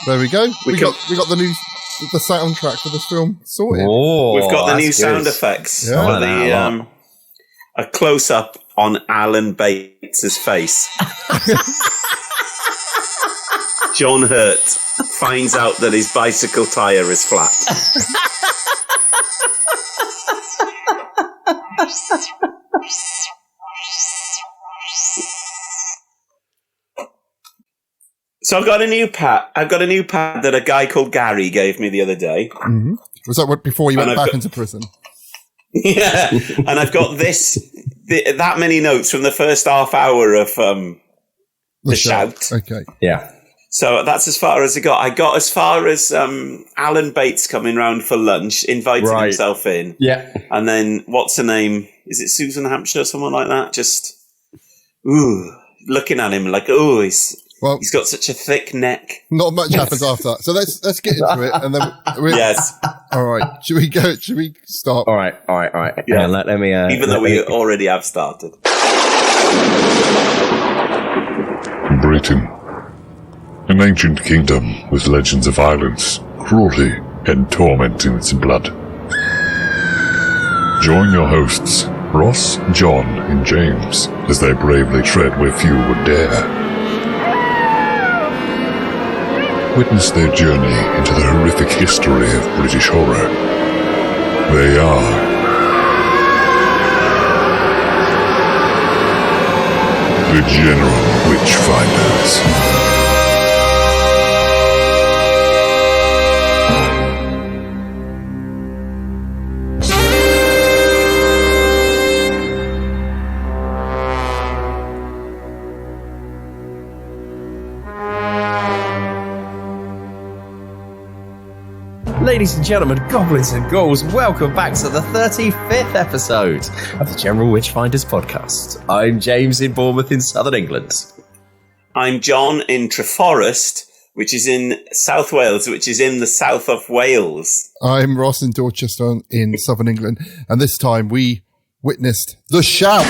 There we go. We got the soundtrack for this film sorted. Oh, we've got the new sound effects. Yeah. For a close up on Alan Bates' face. John Hurt finds out that his bicycle tyre is flat. So I've got a new pad that a guy called Gary gave me the other day. Mm-hmm. Was that before you went back into prison? Yeah, and I've got that many notes from the first half hour of the shout. Okay. Yeah. So that's as far as I got. I got as far as Alan Bates coming round for lunch, inviting himself in. Yeah. And then, what's her name? Is it Susan Hampshire or someone like that? Just, looking at him like, he's got such a thick neck. Not much happens after that. So let's get into it. And then yes. All right. Should we go? Should we start? All right. Yeah. Let me. Even though we already have started. Britain. An ancient kingdom with legends of violence, cruelty, and torment in its blood. Join your hosts, Ross, John, and James, as they bravely tread where few would dare. Witness their journey into the horrific history of British horror. They are the General Witchfinders. Ladies and gentlemen, goblins and ghouls, welcome back to the 35th episode of the General Witchfinders podcast. I'm James in Bournemouth in southern England. I'm John in Treforest, which is in South Wales, which is in the south of Wales. I'm Ross in Dorchester in southern England, and this time we witnessed the shout.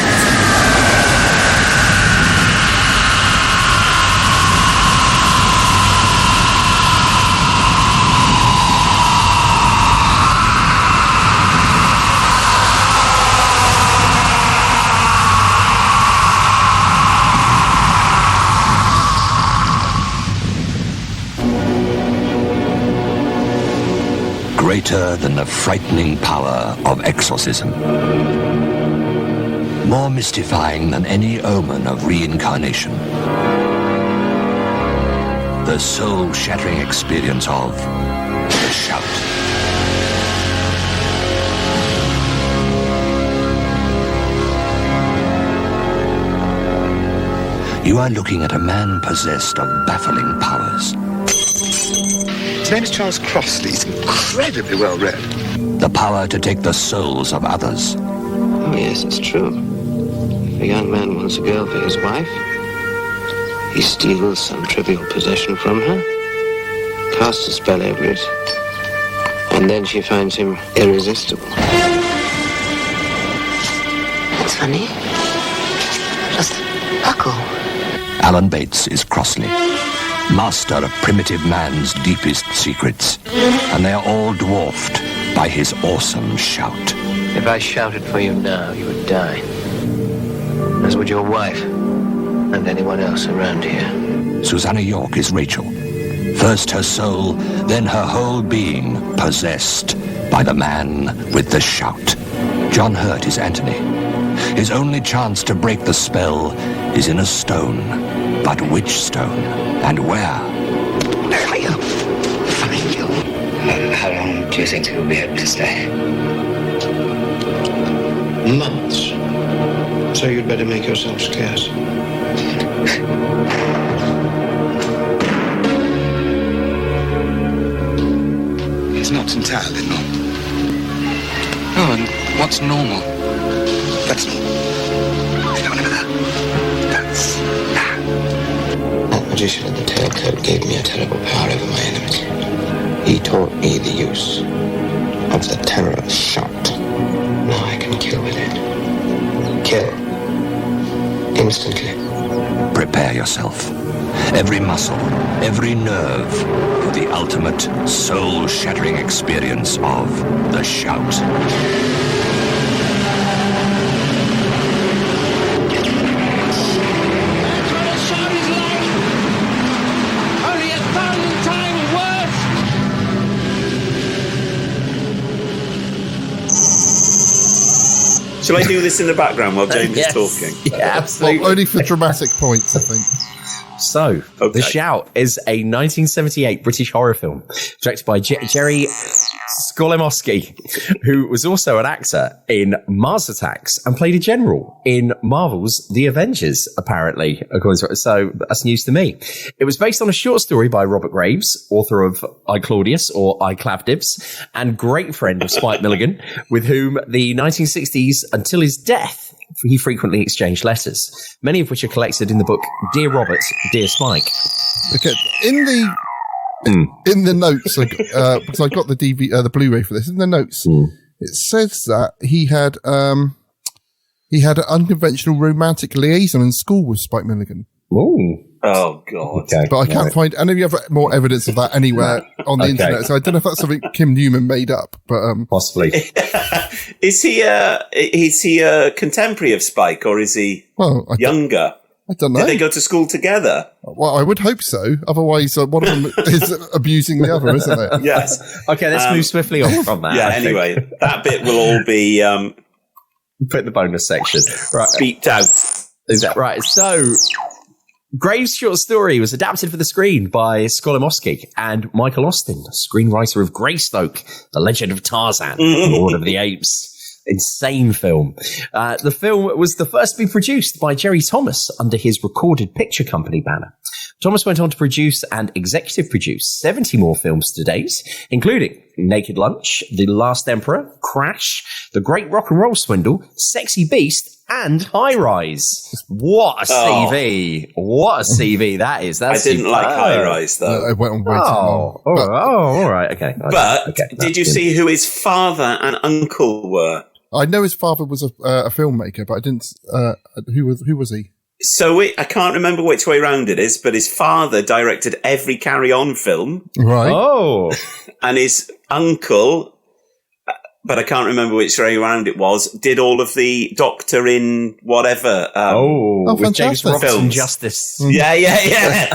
Greater than the frightening power of exorcism. More mystifying than any omen of reincarnation. The soul-shattering experience of the shout. You are looking at a man possessed of baffling powers. His name is Charles Crossley. He's incredibly well read. The power to take the souls of others. Oh, yes, it's true. If a young man wants a girl for his wife, he steals some trivial possession from her, casts a spell over it, and then she finds him irresistible. That's funny. Just buckle. Alan Bates is Crossley, master of primitive man's deepest secrets, and they are all dwarfed by his awesome shout. If I shouted for you now, you would die. As would your wife and anyone else around here. Susanna York is Rachel. First her soul, then her whole being possessed by the man with the shout. John Hurt is Anthony. His only chance to break the spell is in a stone. But which stone? And where? Find you. How long do you think you'll be able to stay? Months. So you'd better make yourself scarce. It's not entirely normal. Oh, and what's normal? That's normal. No, never that. That's that. That magician in the tailcoat gave me a terrible power over my enemies. He taught me the use of the terror shot. Now I can kill with it. instantly. Prepare yourself. Every muscle, every nerve, for the ultimate soul-shattering experience of The Shout. Shall I do this in the background while James is talking? Yeah, absolutely. Well, only for dramatic points, I think. So, The Shout is a 1978 British horror film directed by Jerzy Skolimowski, who was also an actor in Mars Attacks and played a general in Marvels The Avengers, apparently. So that's news to me. It was based on a short story by Robert Graves, author of I, Claudius, or I, Clavdibs, and great friend of Spike Milligan, with whom the 1960s until his death he frequently exchanged letters, many of which are collected in the book Dear Robert, Dear Spike. Okay, in the notes, because I got the Blu-ray for this. In the notes, it says that he had an unconventional romantic liaison in school with Spike Milligan. Ooh. Oh, God. Okay. But I can't find any other more evidence of that anywhere on the internet. So I don't know if that's something Kim Newman made up, but possibly. Is he a contemporary of Spike, or is he younger? I don't know. Did they go to school together? Well, I would hope so. Otherwise, one of them is abusing the other, isn't it? Yes. Okay, let's move swiftly on from that. Yeah, anyway, that bit will all be put in the bonus section. Right. Beeped out. Is that right? So, Graves' short story was adapted for the screen by Skolimowski and Michael Austin, screenwriter of Greystoke, The Legend of Tarzan, Lord of the Apes. Insane film. The film was the first to be produced by Jerry Thomas under his Recorded Picture Company banner. Thomas went on to produce and executive produce 70 more films to date, including Naked Lunch, The Last Emperor, Crash, The Great Rock and Roll Swindle, Sexy Beast, and High Rise. What a CV. What a CV that is. That's I didn't like High Rise, though. I went on way too long. All right. Okay. But did you see who his father and uncle were? I know his father was a filmmaker, but I didn't. Who was he? So I can't remember which way round it is, but his father directed every Carry On film. Right. Oh. And his uncle, but I can't remember which way round it was, did all of the Doctor in whatever. With James Robinson Justice. Yeah.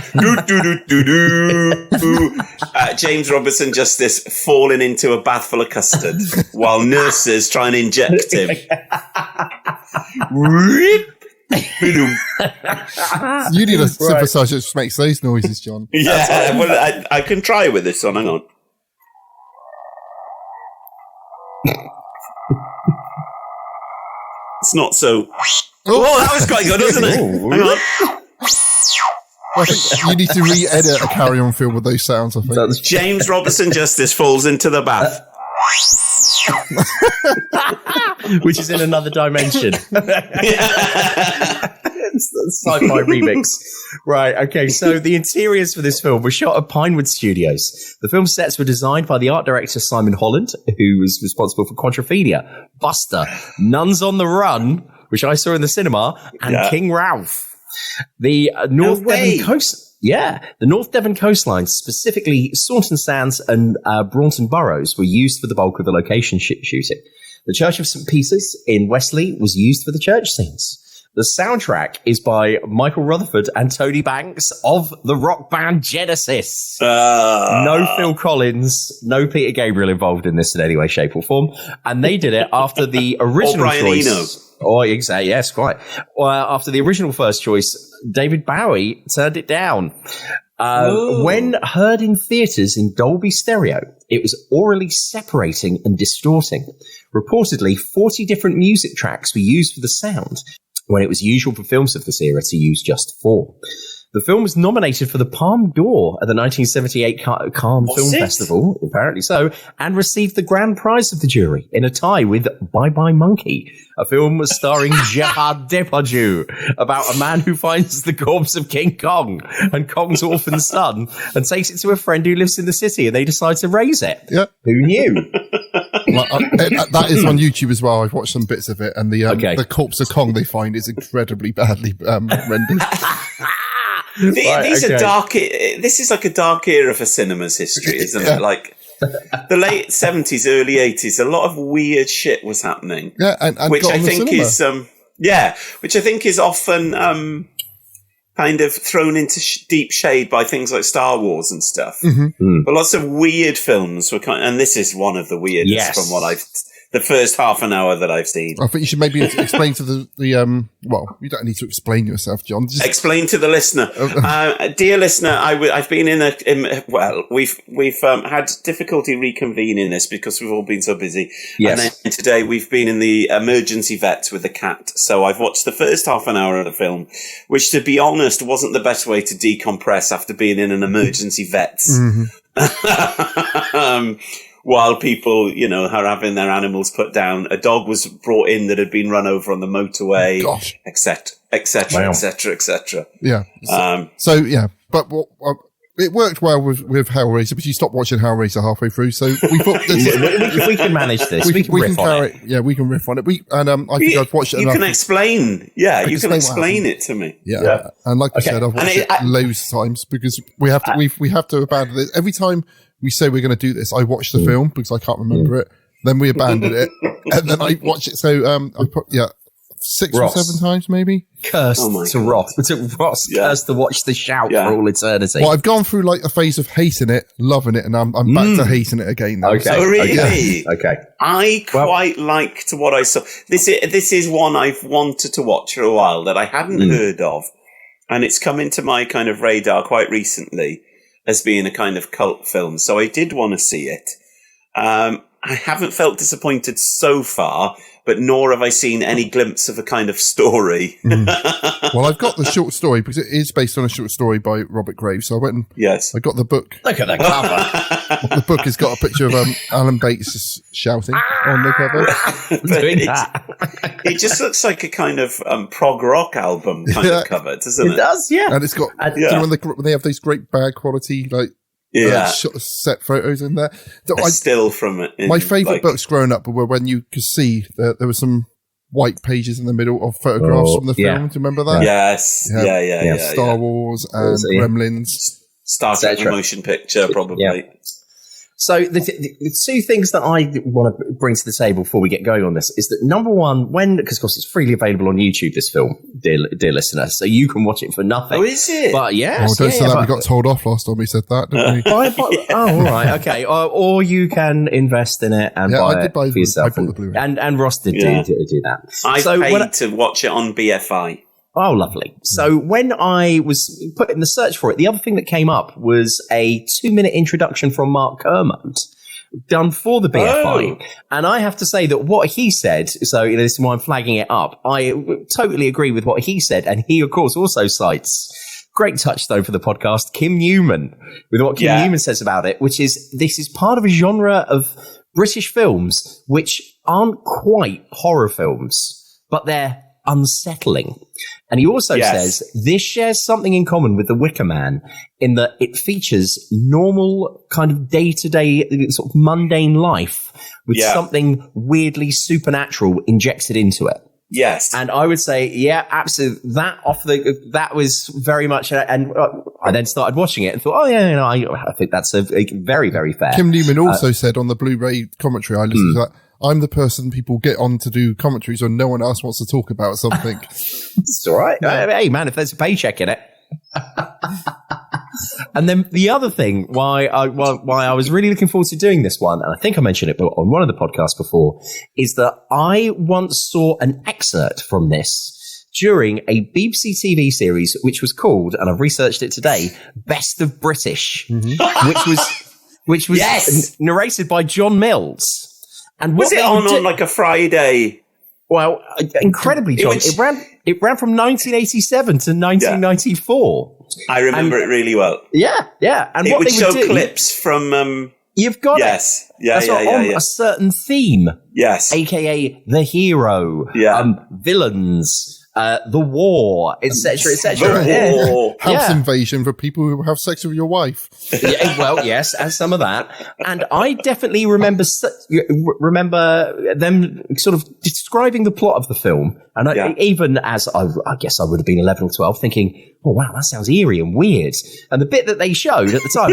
James Robinson Justice falling into a bath full of custard while nurses try and inject him. You need a synthesizer that just makes those noises, John. Yeah, well, I can try with this one. Hang on. It's not so. Oh, that was quite good, wasn't it? Hang on. I think you need to re-edit a Carry On film with those sounds, I think. James Robinson Justice falls into the bath. Which is in another dimension. It's the sci-fi remix. Right, okay, so the interiors for this film were shot at Pinewood Studios. The film sets were designed by the art director Simon Holland, who was responsible for Quadrophenia, Buster, Nuns on the Run, which I saw in the cinema, and King Ralph. The North Devon coast... Yeah, the North Devon coastline, specifically Saunton Sands and Braunton Burrows, were used for the bulk of the location shooting. The Church of St. Peter's in Westleigh was used for the church scenes. The soundtrack is by Michael Rutherford and Tony Banks of the rock band Genesis. No Phil Collins, no Peter Gabriel involved in this in any way, shape or form. And they did it after the original choice. Eno. Oh, exactly. Yes, quite. After the original first choice, David Bowie turned it down. When heard in theatres in Dolby Stereo, it was aurally separating and distorting. Reportedly, 40 different music tracks were used for the sound, when it was usual for films of this era to use just 4. The film was nominated for the Palme d'Or at the 1978 Cannes Film Festival, apparently so, and received the grand prize of the jury in a tie with Bye Bye Monkey, a film starring Gérard Depardieu about a man who finds the corpse of King Kong and Kong's orphan son and takes it to a friend who lives in the city, and they decide to raise it. Yep. Who knew? That is on YouTube as well. I've watched some bits of it, and the corpse of Kong they find is incredibly badly rendered. These are dark. This is like a dark era for cinema's history, isn't it? Like the late 70s, early 80s, a lot of weird shit was happening. Yeah, and which I think is which I think is often kind of thrown into deep shade by things like Star Wars and stuff. But lots of weird films were and this is one of the weirdest from what the first half an hour that I've seen. I think you should maybe explain to the well, you don't need to explain yourself, John. Just explain to the listener. Dear listener, I've been we've had difficulty reconvening this because we've all been so busy. Yes. And then today we've been in the emergency vet with the cat. So I've watched the first half an hour of the film, which to be honest wasn't the best way to decompress after being in an emergency vet. While people, are having their animals put down, a dog was brought in that had been run over on the motorway, etc., etc. Yeah. But it worked well with Hellraiser, but you stopped watching Hellraiser halfway through, so we thought we can manage this. We can riff on it. Yeah, we can riff on it. I think I've watched it enough. You can explain. Yeah, you can explain it to me. Yeah. And like I said, I've watched it loads of times because we have to abandon it every time. We say we're going to do this. I watch the film because I can't remember it. Then we abandon it, and then I watch it. So I put 6 or 7 times maybe. Cursed to Ross. Cursed to watch The Shout for all eternity. Well, I've gone through like a phase of hating it, loving it, and I'm back to hating it again now. Okay. Oh, really? Okay. I quite liked what I saw. This is one I've wanted to watch for a while that I hadn't heard of, and it's come into my kind of radar quite recently as being a kind of cult film. So I did want to see it. I haven't felt disappointed so far, but nor have I seen any glimpse of a kind of story. Well, I've got the short story because it is based on a short story by Robert Graves. So I went and I got the book. Look at the cover. The book has got a picture of Alan Bates just shouting on the cover. Doing that. It just looks like a kind of prog rock album kind of cover, doesn't it? It does, yeah. And it's got, when they have these great bad quality, set photos in there. Still from it. My favourite books growing up were when you could see that there were some white pages in the middle of photographs from the film. Do you remember that? Yes. Yeah. Star Wars and Gremlins. Star Trek the motion picture, probably. Yeah. So the two things that I want to bring to the table before we get going on this is that number one, because of course it's freely available on YouTube, this film, dear listener, so you can watch it for nothing. Oh, is it? But yes. Oh, don't say that. We got told off last time we said that, didn't we? All right, okay. Or you can invest in it and buy it for yourself. I bought the Blu-ray. And Ross did do that. I paid to watch it on BFI. Oh, lovely. So when I was put in the search for it, the other thing that came up was a 2-minute introduction from Mark Kermode done for the BFI. And I have to say that what he said, so this is why I'm flagging it up, I totally agree with what he said. And he, of course, also cites, great touch though for the podcast, Kim Newman, with what Kim Newman says about it, which is this is part of a genre of British films which aren't quite horror films, but they're unsettling. And he also says this shares something in common with The Wicker Man in that it features normal kind of day-to-day sort of mundane life with something weirdly supernatural injected into it. Yes. And I would say, absolutely. That was very much, and I then started watching it and thought, I think that's a very, very fair. Kim Newman also said on the Blu-ray commentary, I listened to that, I'm the person people get on to do commentaries when no one else wants to talk about something. It's all right. Hey, man, if there's a paycheck in it. And then the other thing, why I was really looking forward to doing this one, and I think I mentioned it on one of the podcasts before, is that I once saw an excerpt from this during a BBC TV series which was called, and I've researched it today, Best of British, which was narrated by John Mills. And was it on like a Friday? Well, incredibly, John. It ran from 1987 to 1994. I remember it really well. Yeah. And it what would they show would do, clips from. You've got it. That's on a certain theme. Yes. AKA the hero. Yeah. Villains. the war, etc., etc. The war. House invasion for people who have sex with your wife. Yeah, well, yes, and some of that. And I definitely remember them sort of describing the plot of the film. And even as I guess I would have been 11 or 12, thinking, oh, wow, that sounds eerie and weird. And the bit that they showed at the time,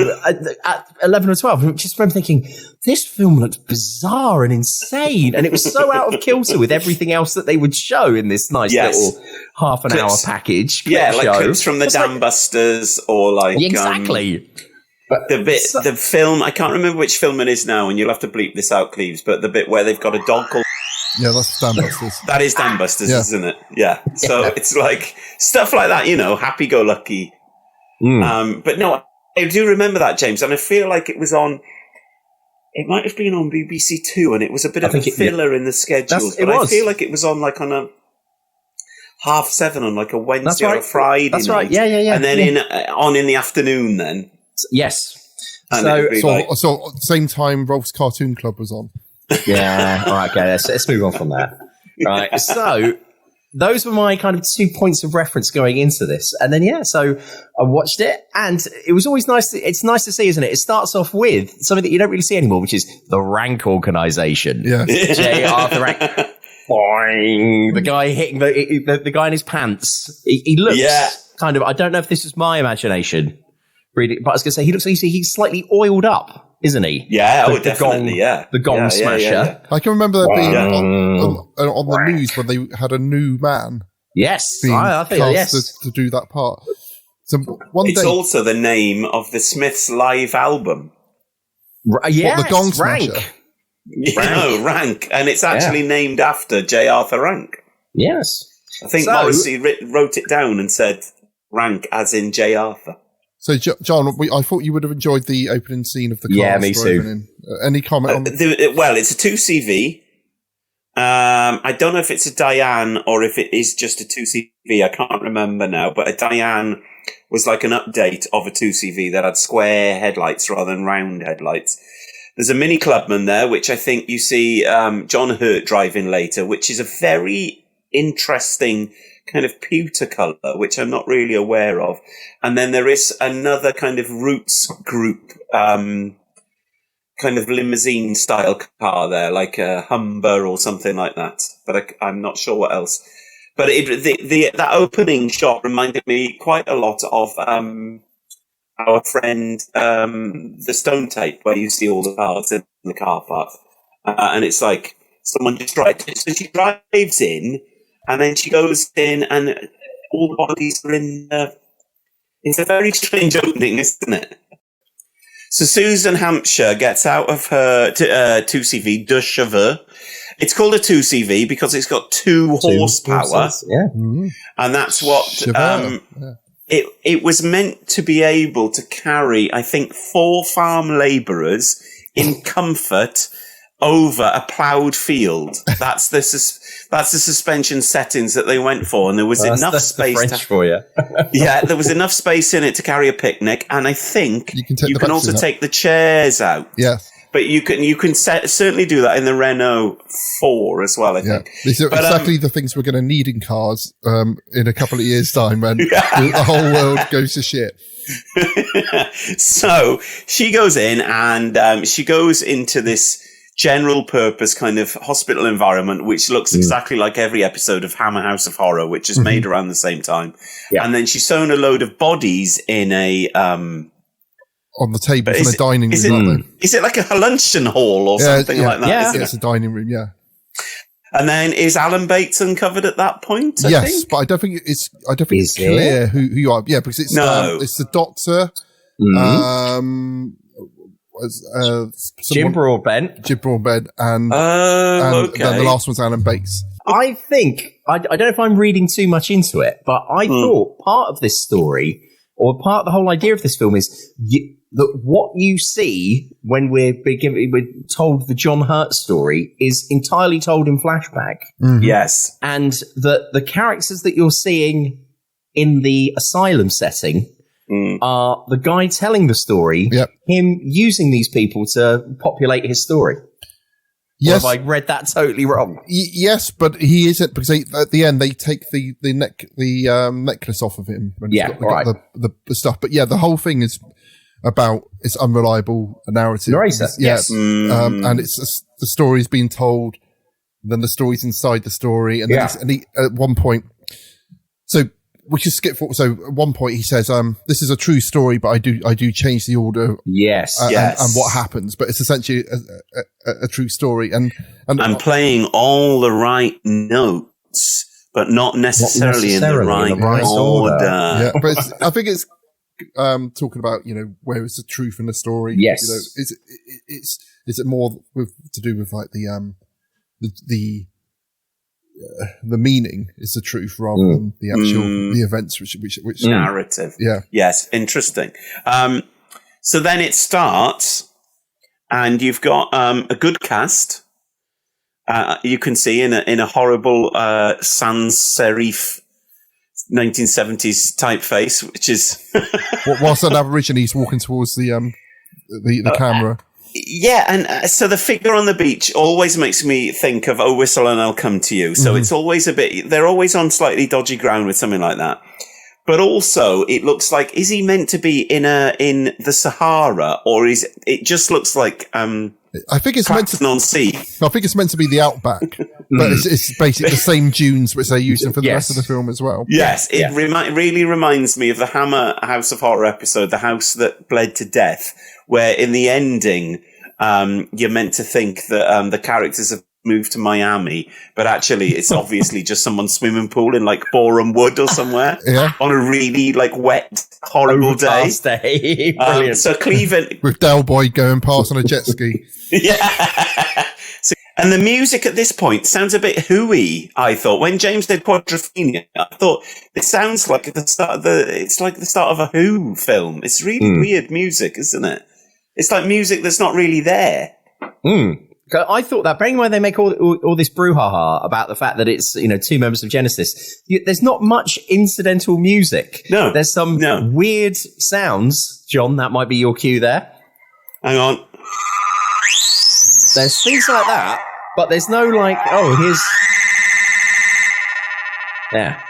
at 11 or 12, I just remember thinking, this film looks bizarre and insane. And it was so out of kilter with everything else that they would show in this nice little half an hour package. Yeah, like clips from the Dam Busters or like... Exactly. The film, I can't remember which film it is now, and you'll have to bleep this out, Cleves, but the bit where they've got a dog called... Yeah, that's Dam Busters. That is Dam Busters, isn't it? Yeah. So it's like stuff like that, happy-go-lucky. But no, I do remember that, James, and I feel like it was on... It might have been on BBC Two, and it was a bit of a filler in the schedules. But I feel like it was on like on a 7:30 on like a Wednesday or a Friday. That's night. Right. Yeah. And then in the afternoon. Then yes. So same time Rolf's Cartoon Club was on. Yeah. All right. Okay. Let's move on from that. Right. So those were my kind of 2 points of reference going into this. And then, so I watched it, and it was always nice. It's nice to see, isn't it? It starts off with something that you don't really see anymore, which is the Rank Organisation. Yeah. J. Arthur Rank. Boing. The guy hitting the guy in his pants. He looks kind of, I don't know if this is my imagination, really, but I was going to say, he looks like he's slightly oiled up. Isn't he? Yeah, definitely, The gong smasher. Yeah. I can remember that being on the news when they had a new man. Yes, I think to do that part. So it's also the name of the Smiths' live album. Yes, the gong smasher. Rank, and it's actually named after J. Arthur Rank. Yes, I think Morrissey wrote it down and said Rank as in J. Arthur. So, John, I thought you would have enjoyed the opening scene of the cast. Yeah, me too. Any comment on well, it's a 2CV. I don't know if it's a Diane or if it is just a 2CV. I can't remember now. But a Diane was like an update of a 2CV that had square headlights rather than round headlights. There's a Mini Clubman there, which I think you see John Hurt driving later, which is a very interesting kind of pewter colour, which I'm not really aware of. And then there is another kind of Roots group, kind of limousine style car there, like a Humber or something like that. But I'm not sure what else. But that opening shot reminded me quite a lot of our friend the Stone Tape, where you see all the cars in the car park, and it's like someone just drives. So she drives in. And then she goes in, and all the bodies are in. It's a very strange opening, isn't it? So Susan Hampshire gets out of her 2CV de cheveux. It's called a 2CV because it's got 2 horsepower. And that's what it was meant to be able to carry. I think 4 farm labourers in comfort over a ploughed field. That's the suspension settings that they went for, and there was enough space. The French for you. Yeah, there was enough space in it to carry a picnic, and I think you can also take the chairs out. Yes. But you can certainly do that in the Renault 4 as well, I think. These are exactly the things we're going to need in cars in a couple of years' time when the whole world goes to shit. So she goes in, and she goes into this general purpose kind of hospital environment, which looks exactly like every episode of Hammer House of Horror, which is made around the same time. Yeah. And then she's sewn a load of bodies in a on the tables in a dining room. Is it like a luncheon hall or something like that? Yeah, it's a dining room, And then is Alan Bates uncovered at that point? I think? But I don't think it's clear who you are. Yeah, because it's the doctor. Jim Broadbent, and then the last one's Alan Bates. I think I don't know if I'm reading too much into it, but I thought part of this story, or part of the whole idea of this film, is that what you see when we're told the John Hurt story is entirely told in flashback. Yes, and that the characters that you're seeing in the asylum setting are the guy telling the story, him using these people to populate his story. Yes. Or have I read that totally wrong? Yes, but he isn't, because at the end they take the necklace off of him. When Yeah, he's got the stuff. But yeah, the whole thing is about it's unreliable narrative. Narrator. Yes. And it's the story's being told, then the story's inside the story, and then he, at one point, so we should skip forward. So at one point he says, "This is a true story, but I do change the order." Yes, and what happens, but it's essentially a true story, and playing all the right notes, but not necessarily in the right order. Yeah, but I think it's talking about where is the truth in the story. Yes, is it more to do with like the meaning is the truth rather than the actual the events which narrative. Yeah. Yes. Interesting. So then it starts, and you've got a good cast. You can see in a horrible sans serif 1970s typeface, which is whilst an Aborigine he's walking towards the camera. Yeah, and so the figure on the beach always makes me think of "Oh, Whistle and I'll Come to You." So it's always they're always on slightly dodgy ground with something like that. But also, it looks like, is he meant to be in the Sahara, or it just looks like I think it's meant to on sea. I think it's meant to be the outback, but it's basically the same dunes which they're using for the rest of the film as well. Yes, it really reminds me of the Hammer House of Horror episode, The House That Bled to Death, where in the ending, you're meant to think that the characters have moved to Miami, but actually it's obviously just someone's swimming pool in like Boreham Wood or somewhere on a really like wet, horrible day. Brilliant. So Cleveland with Del Boy going past on a jet ski. And the music at this point sounds a bit hooey, I thought. When James did Quadrophenia, I thought it sounds like the start of a Who film. It's really weird music, isn't it? It's like music that's not really there. I thought that, bearing in mind they make all this brouhaha about the fact that it's, two members of Genesis, there's not much incidental music. No. There's some weird sounds. John, that might be your cue there. Hang on. There's things like that, but there's no here's... Yeah,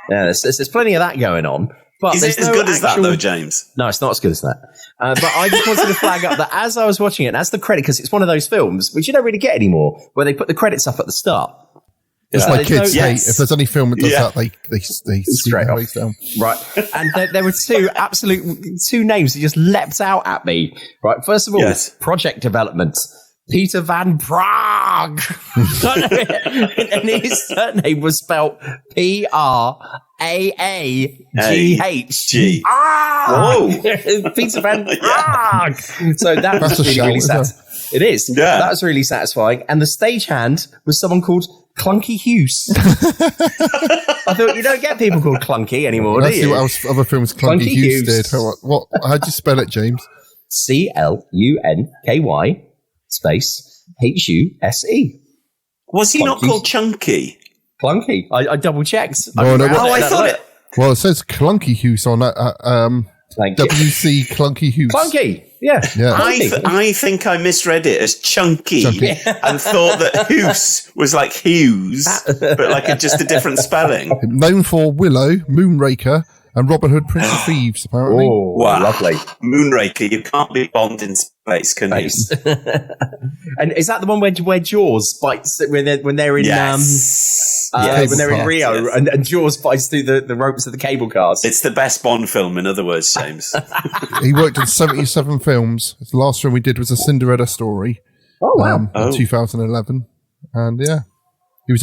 there's plenty of that going on. But is it as good as that, though, James? No, it's not as good as that. But I just wanted to flag up that as I was watching it, and as the credit, because it's one of those films which you don't really get anymore, where they put the credits up at the start. It's my kids hate. If there's any film that does that, they straight away down. Right. And there were two names that just leapt out at me. Right. First of all, project development. Peter Van Praag. And his surname was spelled Praagh. Whoa. Peter Van Praag. So that was really sad. It is. Yeah. That was really satisfying. And the stagehand was someone called Clunky Hughes. I thought, you don't get people called Clunky anymore, do you? See what else other films Clunky Hughes did. How'd you spell it, James? CLUNKY space HUSE. Was he not called Chunky? Clunky. I double checked. I thought it. Well, it says Clunky Hughes on that. WC Clunky Hughes. Clunky. Yeah. I think I misread it as Chunky. And thought that Hughes was like Hughes, but like just a different spelling. Known for Willow, Moonraker, and Robin Hood, Prince of Thieves, apparently. Oh, wow. Lovely. Moonraker, you can't be Bond in space, can you? And is that the one where Jaws bites when they're in when they're in Rio and Jaws bites through the ropes of the cable cars? It's the best Bond film, in other words, James. He worked on 77 films. The last film we did was A Cinderella Story. Oh, wow. In 2011. And I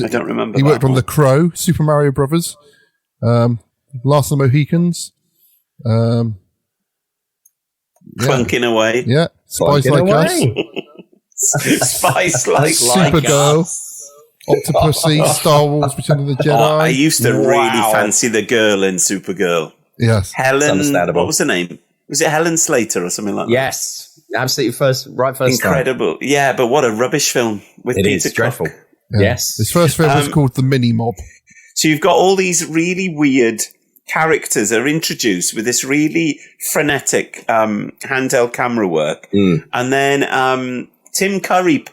don't remember. He worked on The Crow, Super Mario Brothers, Last of the Mohicans. Clunking away. Yeah. Spies Like Us. Spies Like Supergirl. Us. Octopussy. Star Wars, Return of the Jedi. I used to really fancy the girl in Supergirl. Yes. Helen. What was her name? Was it Helen Slater or something like that? Yes. Absolutely first Incredible. time. Yeah, but what a rubbish film with It Peter is dreadful. Cook. Yeah. Yes. His first film was called The Mini Mob. So you've got all these really weird characters are introduced with this really frenetic handheld camera work. And then Tim Curry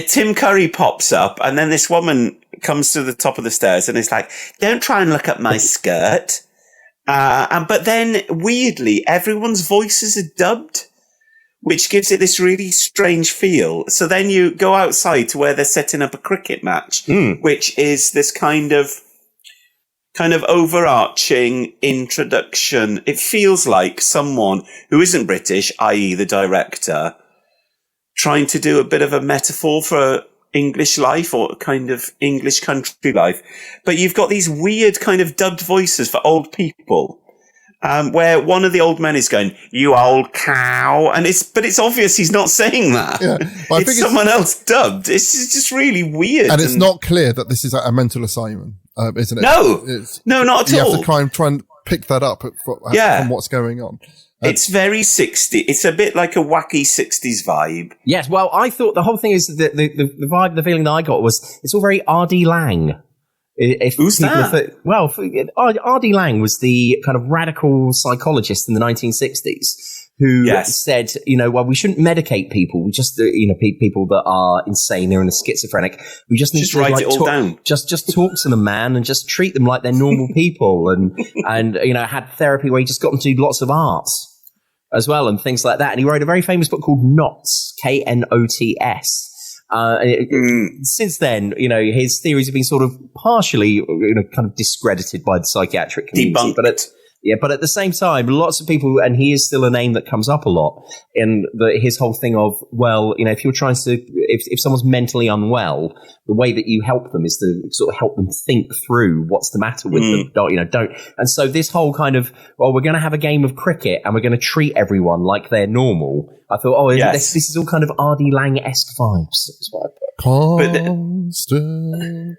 Tim Curry pops up, and then this woman comes to the top of the stairs and is like, "Don't try and look up my skirt." But then, weirdly, everyone's voices are dubbed, which gives it this really strange feel. So then you go outside to where they're setting up a cricket match, which is this kind of overarching introduction. It feels like someone who isn't British, i.e. the director, trying to do a bit of a metaphor for English life or kind of English country life. But you've got these weird kind of dubbed voices for old people, where one of the old men is going, "You old cow." And it's obvious he's not saying that. Yeah, it's someone else dubbed. It's just really weird. And it's not clear that this is a mental asylum, isn't it? No, not at all. You have to try and pick that up from what's going on. It's very 60s. It's a bit like a wacky 60s vibe. Yes, well, I thought the whole thing is that the vibe, the feeling that I got was it's all very R.D. Lang. Who's that? R.D. Lang was the kind of radical psychologist in the 1960s who said, we shouldn't medicate people. We just, people that are insane or schizophrenic. We just need to write it all down. Just talk to them, man, and just treat them like they're normal people. And had therapy where he just got them to do lots of arts as well and things like that. And he wrote a very famous book called Knots, Knots. Since then, his theories have been sort of partially, kind of discredited by the psychiatric community. Debunked. But at the same time, lots of people, and he is still a name that comes up a lot in his whole thing of, if you're trying to, if someone's mentally unwell, the way that you help them is to sort of help them think through what's the matter with them. Don't. And so this whole kind of, we're going to have a game of cricket and we're going to treat everyone like they're normal. I thought, this is all kind of R.D. Lang-esque vibes. That's what I put. Constant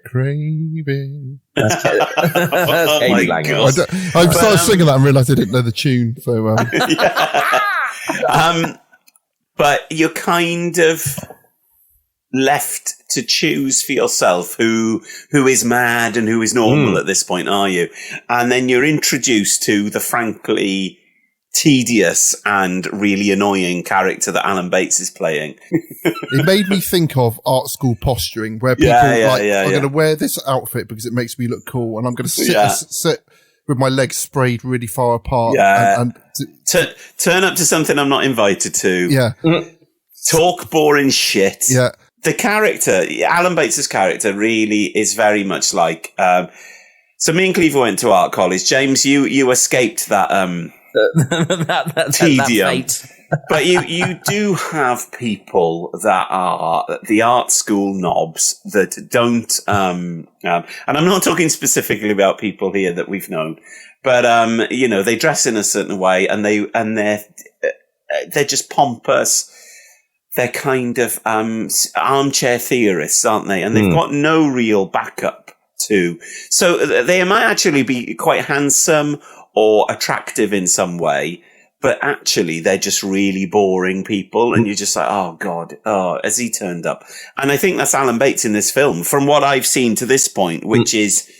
craving. Oh my God. I started singing that and realised I didn't know the tune. So, but you're kind of left to choose for yourself who is mad and who is normal at this point, are you? And then you're introduced to the frankly tedious and really annoying character that Alan Bates is playing. It made me think of art school posturing, where people I'm going to wear this outfit because it makes me look cool, and I'm going to sit with my legs sprayed really far apart. And turn up to something I'm not invited to. Yeah. Talk boring shit. Yeah. The character, Alan Bates's character, really is very much like. So me and Cleaver went to art college. James, you escaped that. that tedium. But you do have people that are the art school knobs that don't, and I'm not talking specifically about people here that we've known, but, they dress in a certain way and they're just pompous. They're kind of, armchair theorists, aren't they? And they've got no real backup so they might actually be quite handsome or attractive in some way, but actually they're just really boring people, and you're just like, oh God, has he turned up? And I think that's Alan Bates in this film, from what I've seen to this point, which is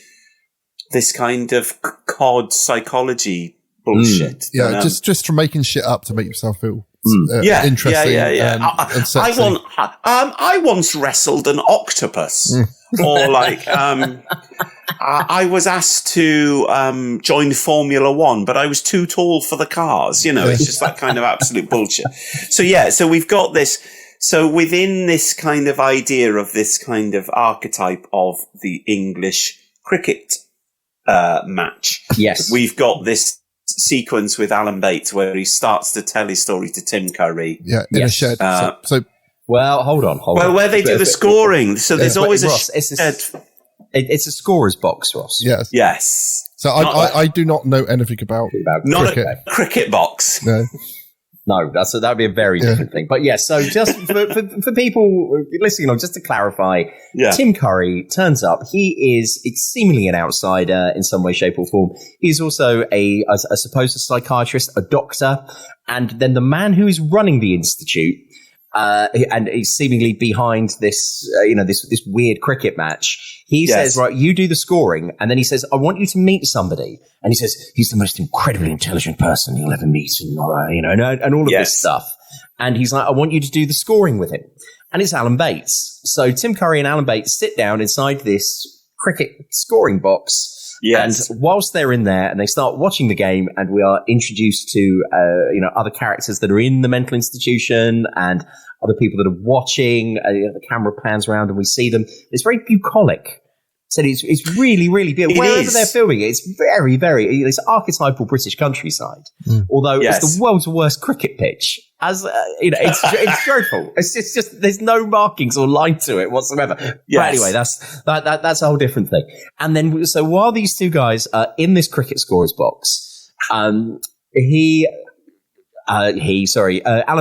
this kind of cod psychology bullshit. Yeah, just from making shit up to make yourself feel interesting. Yeah. And sexy. I once wrestled an octopus, or like, I was asked to join Formula One, but I was too tall for the cars. It's just that kind of absolute bullshit. So we've got this. So within this kind of idea of this kind of archetype of the English cricket match, we've got this sequence with Alan Bates where he starts to tell his story to Tim Curry. Yeah, in a shed. Well, hold on. Well, where they do the scoring. So there's always a shed. It's a scorer's box, Ross. Yes. So I do not know anything about cricket. A cricket box. No, that would be a very different thing. But so just for people listening on, just to clarify, Tim Curry turns up. He is seemingly an outsider in some way, shape, or form. He's also I suppose a psychiatrist, a doctor, and then the man who is running the institute. And he's seemingly behind this, this weird cricket match. He says, right, you do the scoring. And then he says, I want you to meet somebody. And he says, he's the most incredibly intelligent person you'll ever meet. And all of this stuff. And he's like, I want you to do the scoring with him. and it's Alan Bates. So Tim Curry and Alan Bates sit down inside this cricket scoring box. Yes. And whilst they're in there and they start watching the game, and we are introduced to, other characters that are in the mental institution and other people that are watching, the camera pans around and we see them. It's very bucolic. So it's really, really beautiful. Wherever they're filming it, it's very, very, it's archetypal British countryside. Although it's the world's worst cricket pitch. It's dreadful. It's just, there's no markings or line to it whatsoever. Yes. But anyway, that's a whole different thing. And then, so while these two guys are in this cricket scorer's box, Alan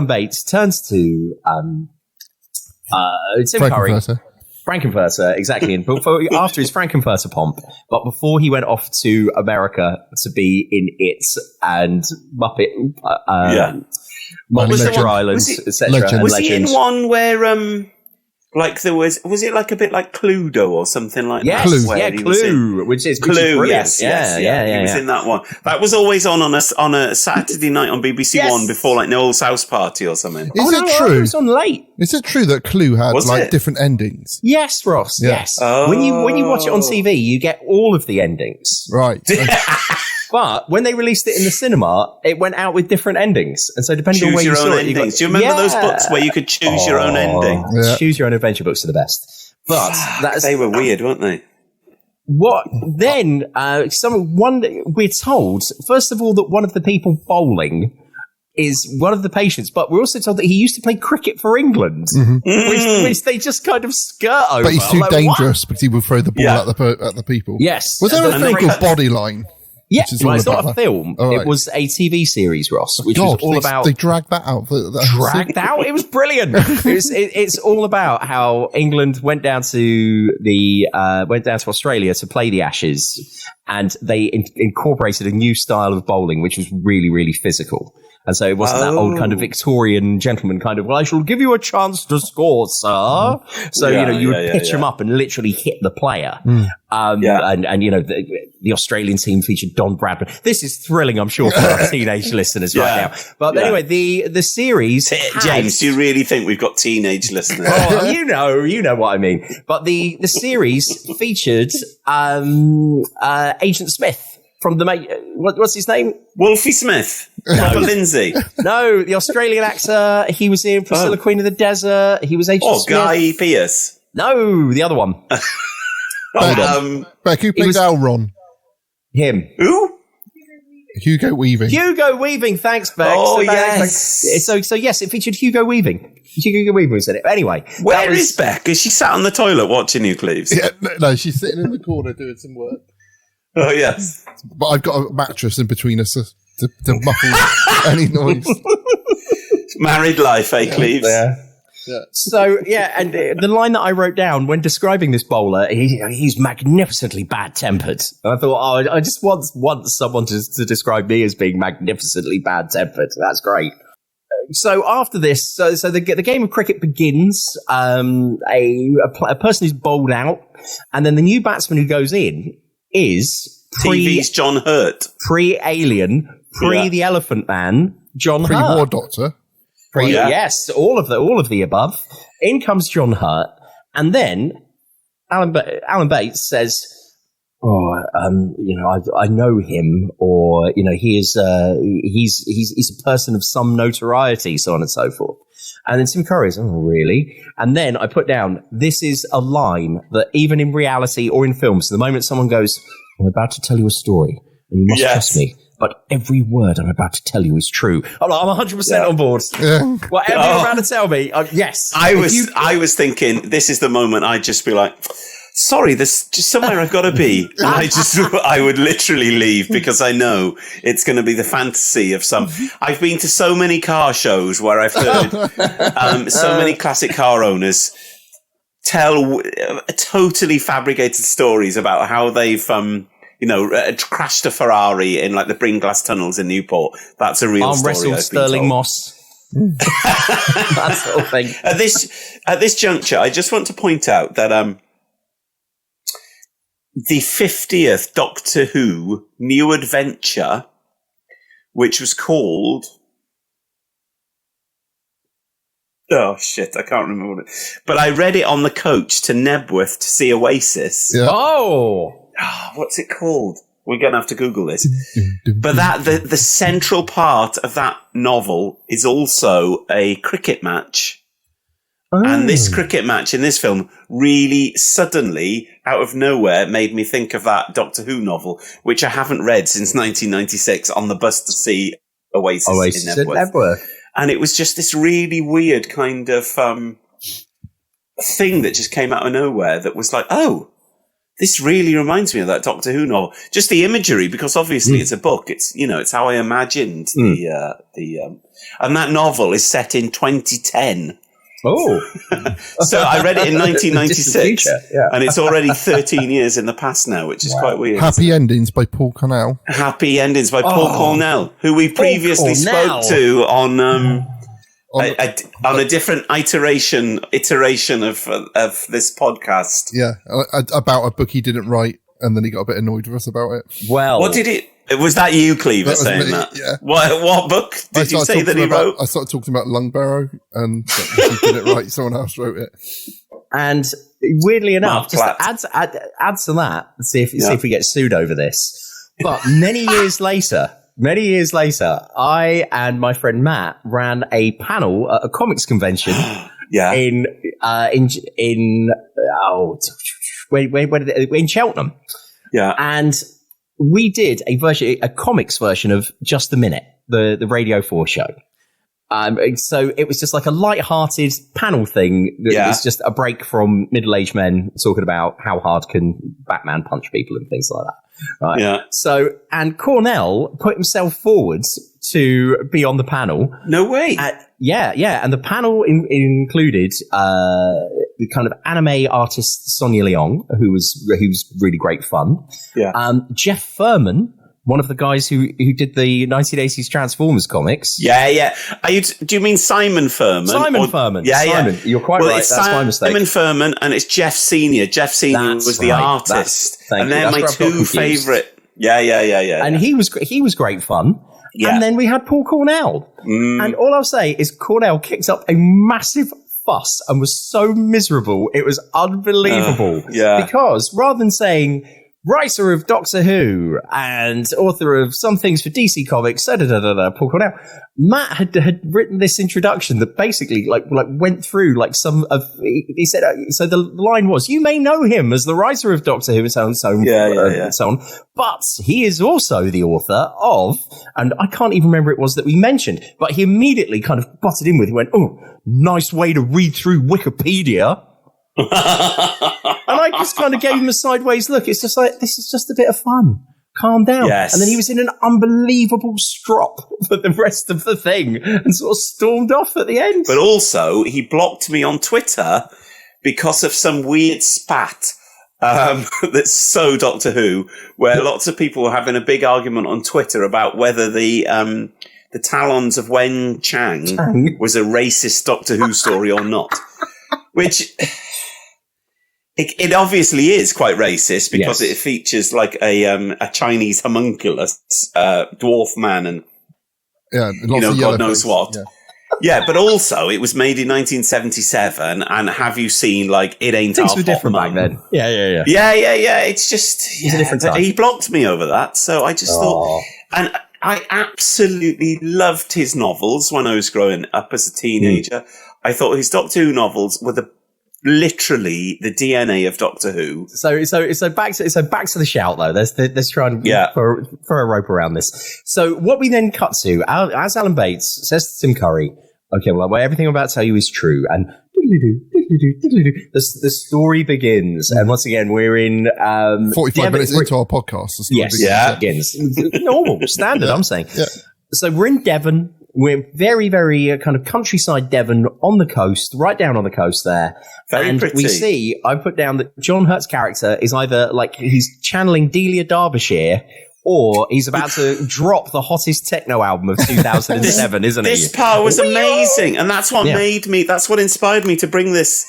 Bates turns to, Tim Curry. Frankenfurter, exactly. And after his Frankenfurter pomp, but before he went off to America to be in It and Muppet, Monster Island, etc. Was he in one where, was it like a bit like Cluedo or something like that? Clue, which is brilliant. Yes, he was in that one. That was always on a Saturday night on BBC One before like Noel's house party or something. Is it true? It was on late. Is it true that Clue had different endings? Yes, Ross. Yeah. Yes. Oh. When you watch it on TV, you get all of the endings. Right. But when they released it in the cinema, it went out with different endings. And so depending on where you saw it, you got, do you remember those books where you could choose your own ending? Yeah. Choose your own adventure books are the best. But they were weird, weren't they? What then? We're told, first of all, that one of the people bowling is one of the patients, but we're also told that he used to play cricket for England, which they just kind of skirt over. But he's too dangerous because he will throw the ball at the people. Yes. Was there a film called Bodyline? Yeah, well, it's not a film. Right. It was a TV series, Ross, which was all about... They dragged that out. Dragged out? It was brilliant. It's all about how England went down to Australia to play the Ashes, and they incorporated a new style of bowling, which was really, really physical. And so it wasn't that old kind of Victorian gentleman kind of, well, I shall give you a chance to score, sir. So, you would pitch them up and literally hit the player. And the Australian team featured Don Bradman. This is thrilling, I'm sure, for our teenage listeners right now. But anyway, the series... James, do you really think we've got teenage listeners? Oh, you know what I mean. But the series featured Agent Smith. From what's his name? Wolfie Smith. No. Lindsay. No, the Australian actor. He was in Priscilla, Queen of the Desert. He was Agent Smith. Guy Pearce. No, the other one. Beck, who plays Elron? Him. Who? Hugo Weaving. Hugo Weaving, thanks, Beck. Oh, yes. So yes, it featured Hugo Weaving. Hugo Weaving was in it. Anyway. Where is Beck? Is she sat on the toilet watching you, Cleves? Yeah, no, she's sitting in the corner doing some work. Oh, yes. But I've got a mattress in between us to muffle any noise. Married life, Cleves? Yeah. So, and the line that I wrote down when describing this bowler, he's magnificently bad-tempered. And I thought, I just want someone to describe me as being magnificently bad-tempered. That's great. So after this, so the game of cricket begins. A person is bowled out, and then the new batsman who goes in is TV's John Hurt, pre-Alien, the Elephant Man, John Hurt, pre-War Doctor, yes, all of the above. In comes John Hurt, and then Alan Bates says, I know him, or he's a person of some notoriety, so on and so forth. And then Tim Curry's, really? And then I put down, this is a line that even in reality or in films, the moment someone goes, I'm about to tell you a story, and you must trust me, but every word I'm about to tell you is true. I'm 100% on board. Whatever you're about to tell me, yes. I was thinking, this is the moment I'd just be like, sorry, there's just somewhere I've got to be. And I would literally leave because I know it's going to be the fantasy of some. I've been to so many car shows where I've heard so many classic car owners tell totally fabricated stories about how they've, crashed a Ferrari in like the Bringlass tunnels in Newport. That's a real story. Wrestled Sterling Moss. That sort of thing. At this juncture, I just want to point out that, the 50th Doctor Who new adventure, which was called Oh, shit, I can't remember it. But I read it on the coach to Nebworth to see Oasis. Yeah. Oh! What's it called? We're going to have to Google this. But the central part of that novel is also a cricket match. Oh. And this cricket match in this film really suddenly, out of nowhere, made me think of that Doctor Who novel, which I haven't read since 1996, on the bus to see Oasis in Nebworth. And it was just this really weird kind of thing that just came out of nowhere that was like, oh, this really reminds me of that Doctor Who novel. Just the imagery, because obviously it's a book. It's, it's how I imagined and that novel is set in 2010. Oh. So I read it in 1996 and it's already 13 years in the past now, which is quite weird. Happy Endings by Paul Cornell. Happy Endings by Paul Cornell, who we previously spoke to on a different iteration of this podcast. Yeah, about a book he didn't write, and then he got a bit annoyed with us about it. Well, what did it? Was that you, Cleaver, saying that? Yeah. What book did you say that he wrote? I started talking about Lungbarrow, and he didn't write. Someone else wrote it. And weirdly enough, just to add to that, see if we get sued over this. But many years later, I and my friend Matt ran a panel at a comics convention. in Cheltenham. Yeah, and we did a comics version of Just a Minute, the Radio 4 show. So it was just like a light-hearted panel thing. That was just a break from middle-aged men talking about how hard can Batman punch people and things like that. Right. Yeah. So, and Cornell put himself forwards to be on the panel. No way. Yeah. And the panel included the kind of anime artist Sonia Leong, who's really great fun. Yeah. Jeff Furman, one of the guys who did the 1980s Transformers comics. Yeah. Do you mean Simon Furman? Simon Furman. Yeah. You're quite right. That's my mistake. Simon Furman, and it's Jeff Senior. Jeff Senior was the artist. And they're my two favourite. Yeah. And he was great fun. Yeah. And then we had Paul Cornell. And all I'll say is Cornell kicked up a massive fuss and was so miserable. It was unbelievable. Because rather than saying writer of Doctor Who and author of some things for DC Comics, Paul Cornell, Matt had written this introduction that basically like went through like some of, he said, so the line was, you may know him as the writer of Doctor Who and so on and so on, but he is also the author of, and I can't even remember it was that we mentioned, but he immediately kind of butted in with, he went, oh, nice way to read through Wikipedia. And I just kind of gave him a sideways look. It's just like, this is just a bit of fun. Calm down. Yes. And then he was in an unbelievable strop for the rest of the thing and sort of stormed off at the end. But also, he blocked me on Twitter because of some weird spat that's so Doctor Who, where lots of people were having a big argument on Twitter about whether the Talons of Wen Chang was a racist Doctor Who story or not. Which... It obviously is quite racist because it features like a Chinese homunculus, dwarf man, and God knows what. Yeah, but also it was made in 1977, and have you seen like It Ain't Things Our were different back then? Yeah. It's just it's a different time. He blocked me over that, so I just thought, and I absolutely loved his novels when I was growing up as a teenager. I thought his Doctor Who novels were literally the DNA of Doctor Who. So back to the shout though. Let's try and throw a rope around this. So what we then cut to, as Alan Bates says to Tim Curry, okay, well everything I'm about to tell you is true, and the story begins, and once again we're in 45 minutes into our podcast. It begins. Normal, standard. I'm saying. Yeah. So we're in Devon. We're very, very kind of countryside Devon on the coast, right down on the coast there. Very pretty. We see, I put down that John Hurt's character is either like he's channeling Delia Derbyshire or he's about to drop the hottest techno album of 2007, isn't he? This part was amazing. And that's what that's what inspired me to bring this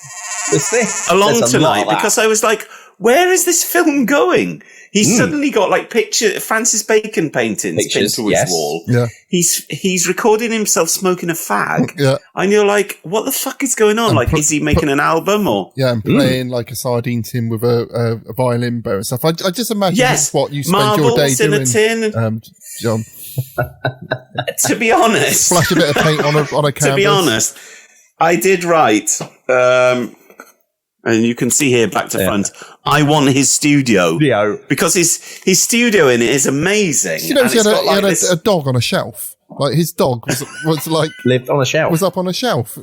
along tonight, because I was like, where is this film going? He's suddenly got like Francis Bacon paintings pinned to his wall. Yeah. He's recording himself smoking a fag. Yeah. And you're like, what the fuck is going on? Like, is he making an album or? Yeah, and playing like a sardine tin with a violin bow and stuff. I just imagine that's what you spend your day doing. Marbles in a tin. John. To be honest. Splash a bit of paint on a canvas. To be honest, I did write, and you can see here back to front, I want his studio. Yeah. Because his studio in it is amazing. You know, he had a dog on a shelf. Like, his dog was like... lived on a shelf. Was up on a shelf.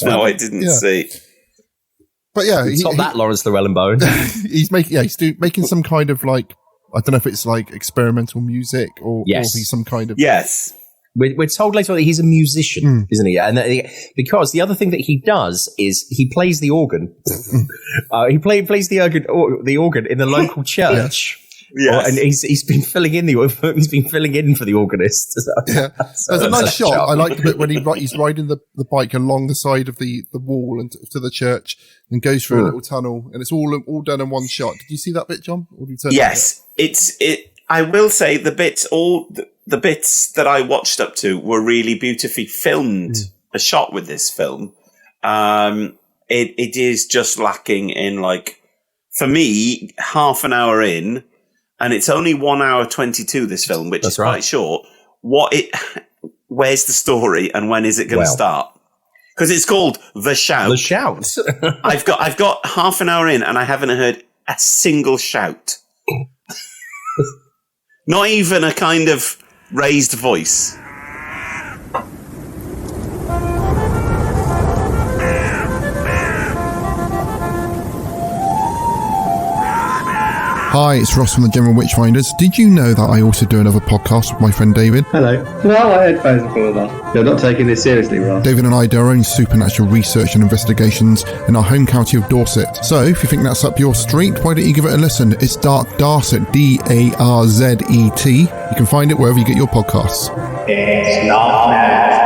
No, I didn't see. But yeah... It's not that Lawrence Llewellyn-Bone. He's making some kind of like... I don't know if it's like experimental music or he's some kind of... Yes. We're told later on that he's a musician, isn't he? And because the other thing that he does is he plays the organ. He plays the organ in the local church. Yes. And he's been filling in for the organist. Yeah. There's a nice shot. I like the bit when he's riding the bike along the side of the wall and to the church and goes through a little tunnel, and it's all done in one shot. Did you see that bit, John? Or did you turn yes. I will say the bits that I watched up to were really beautifully filmed, a shot with this film. It is just lacking in, like, for me, half an hour in, and it's only 1 hour 22, this film, which is quite short. Where's the story and when is it going to start? Because it's called The Shout. The Shout. I've got half an hour in and I haven't heard a single shout. Not even a kind of raised voice. Hi, it's Ross from the General Witchfinders. Did you know that I also do another podcast with my friend David? Hello. Well, my headphones are full of that. You're not taking this seriously, Ross. David and I do our own supernatural research and investigations in our home county of Dorset. So, if you think that's up your street, why don't you give it a listen? It's Dark Darset, Darzet. You can find it wherever you get your podcasts. It's not magic.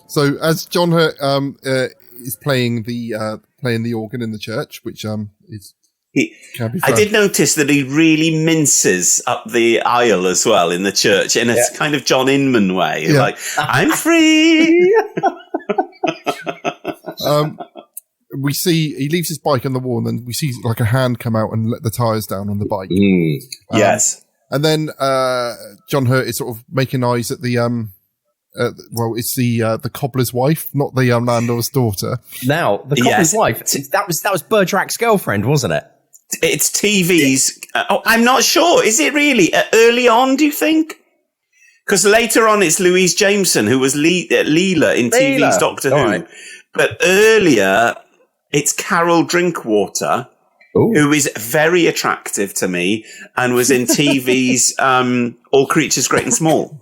So, as John is playing the organ in the church, which can be fun. I did notice that he really minces up the aisle as well in the church in a kind of John Inman way. Yeah. Like, I'm free. We see he leaves his bike on the wall, and then we see like a hand come out and let the tires down on the bike. Yes. And then John Hurt is sort of making eyes at the it's the cobbler's wife, not the landlord's daughter. Now, the cobbler's wife, that was Bergerak's girlfriend, wasn't it? It's TV's... I'm not sure. Is it really? Early on, do you think? Because later on, it's Louise Jameson, who was Leela in TV's Doctor Who. Right. But earlier, it's Carol Drinkwater, who is very attractive to me and was in TV's All Creatures Great and Small.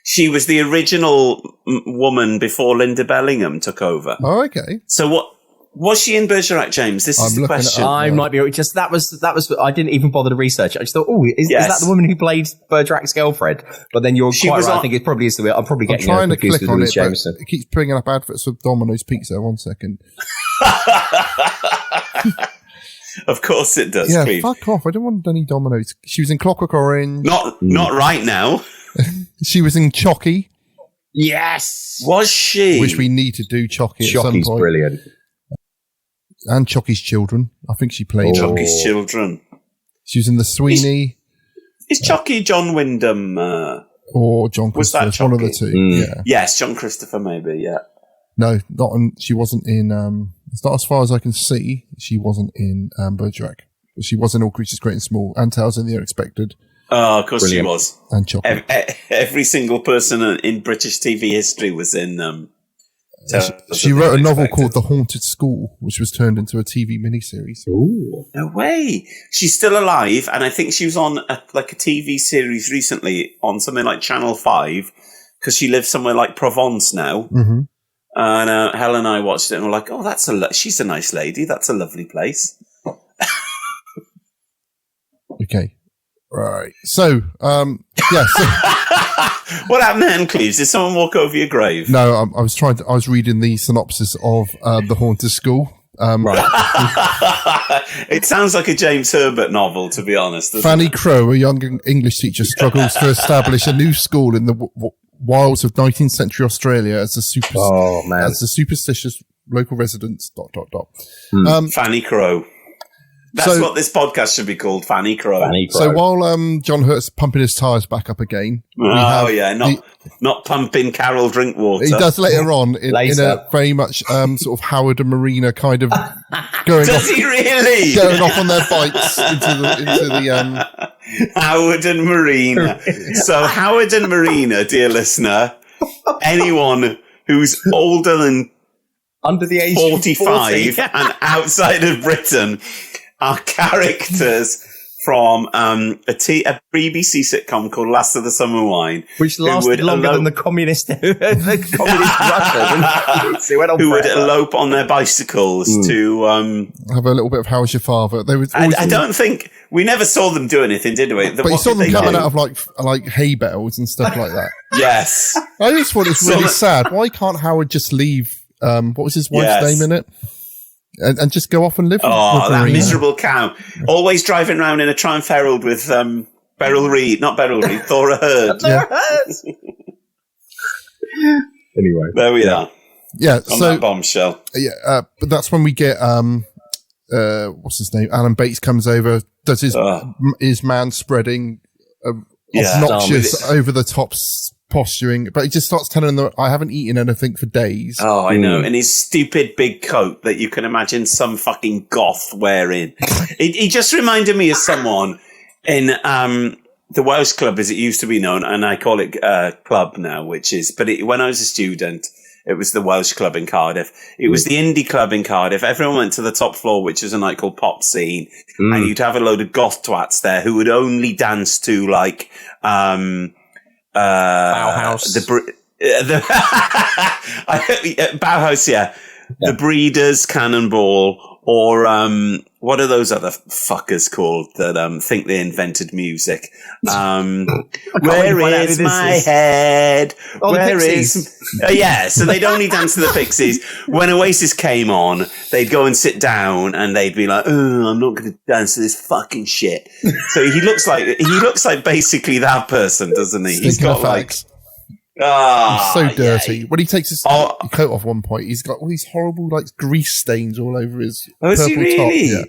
She was the original woman before Linda Bellingham took over. Oh, okay. So what was she in Bergerac, James? This is the question. I might be just that was. I didn't even bother to research it. I just thought, is that the woman who played Bergerak's girlfriend? But then you're quite right. I think it probably is the way. I'm probably getting confused with Louise Jameson. It keeps bringing up adverts for Domino's Pizza. 1 second. Of course it does. Yeah, fuck off. I don't want any Domino's. She was in Clockwork Orange. Not right now. She was in Chucky. Yes. Was she? Which we need to do Chucky at some point. Chucky's brilliant. And Chucky's Children. I think she played Chucky's Children. She was in The Sweeney. Is Chucky John Wyndham? Or John Christopher? It's one of the two. Yeah. Yes, John Christopher maybe, yeah. No, she wasn't in... it's not as far as I can see. She wasn't in Bergerac. But she was in All Creatures Great and Small and Tales of the Unexpected. Oh, of course she was. And Chucky. Every single person in British TV history was in... she wrote a novel called The Haunted School, which was turned into a TV miniseries. Ooh. No way. She's still alive, and I think she was on a TV series recently on something like Channel 5, because she lives somewhere like Provence now. Mm-hmm. And Helen and I watched it, and we're like, oh, she's a nice lady. That's a lovely place. Okay. Right. So, What happened then, Cleves? Did someone walk over your grave? No, I was reading the synopsis of The Haunted School. Right. It sounds like a James Herbert novel, to be honest. Fanny Crowe, a young English teacher, struggles to establish a new school in the wilds of 19th century Australia as a superstitious local residents. ... Fanny Crowe. That's what this podcast should be called, Fanny Crowe. So while John Hurt's pumping his tyres back up again, not pumping Carol Drinkwater. He does later on in a very much sort of Howard and Marina kind of going does he really? Going off on their bikes into the Howard and Marina. So Howard and Marina, dear listener, anyone who's older than under the age 45 and outside of Britain are characters from a BBC sitcom called Last of the Summer Wine, which lasted longer than the communist Russia. Who would elope on their bicycles to have a little bit of How Was Your Father? They would. I don't think we never saw them do anything, did we? But you saw them coming out of like hay bales and stuff like that. Yes, I just thought it's really sad. Why can't Howard just leave? What was his wife's name in it? And just go off and live with that Marina. miserable cow. Always driving around in a Triumph Herald with Beryl Reid, not Beryl Reid, Thora Hird. Anyway. There we are. Yeah, on that bombshell. Yeah, but that's when we get, what's his name? Alan Bates comes over, does his man spreading, obnoxious, over-the-top posturing, but he just starts telling them, I haven't eaten anything for days. Oh, I know. And his stupid big coat that you can imagine some fucking goth wearing. He just reminded me of someone in the Welsh Club, as it used to be known, and I call it Club now, when I was a student, it was the Welsh Club in Cardiff. It was the indie club in Cardiff. Everyone went to the top floor, which is a night called Pop Scene, and you'd have a load of goth twats there who would only dance to like Bauhaus. Bauhaus, yeah. The Breeders, Cannonball, or what are those other fuckers called that think they invented music? Where is my head? Where is? Yeah, so they'd only dance to the Pixies. When Oasis came on, they'd go and sit down and they'd be like, "Oh, I'm not going to dance to this fucking shit." So he looks like basically that person, doesn't he? He's got like. He's so dirty. Yeah. When he takes his coat off one point, he's got all these horrible like grease stains all over his purple top. Yeah.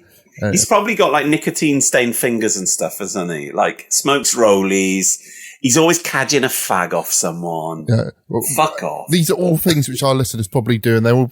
He's probably got like nicotine stained fingers and stuff, hasn't he? Like smokes rollies. He's always cadging a fag off someone. Yeah. Well, fuck off. These are all things which our listeners probably do, and they're all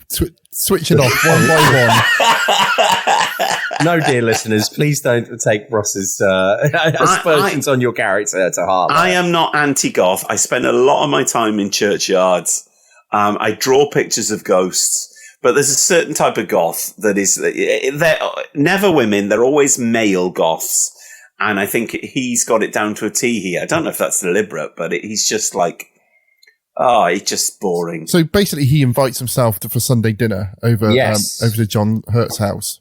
switching off one by one. No, dear listeners, please don't take Ross's aspersions on your character to heart. I am not anti-goth. I spend a lot of my time in churchyards. I draw pictures of ghosts. But there's a certain type of goth that is, they're never women, they're always male goths. And I think he's got it down to a T here. I don't know if that's deliberate, but he's just like, he's just boring. So basically he invites himself for Sunday dinner over to John Hurt's house.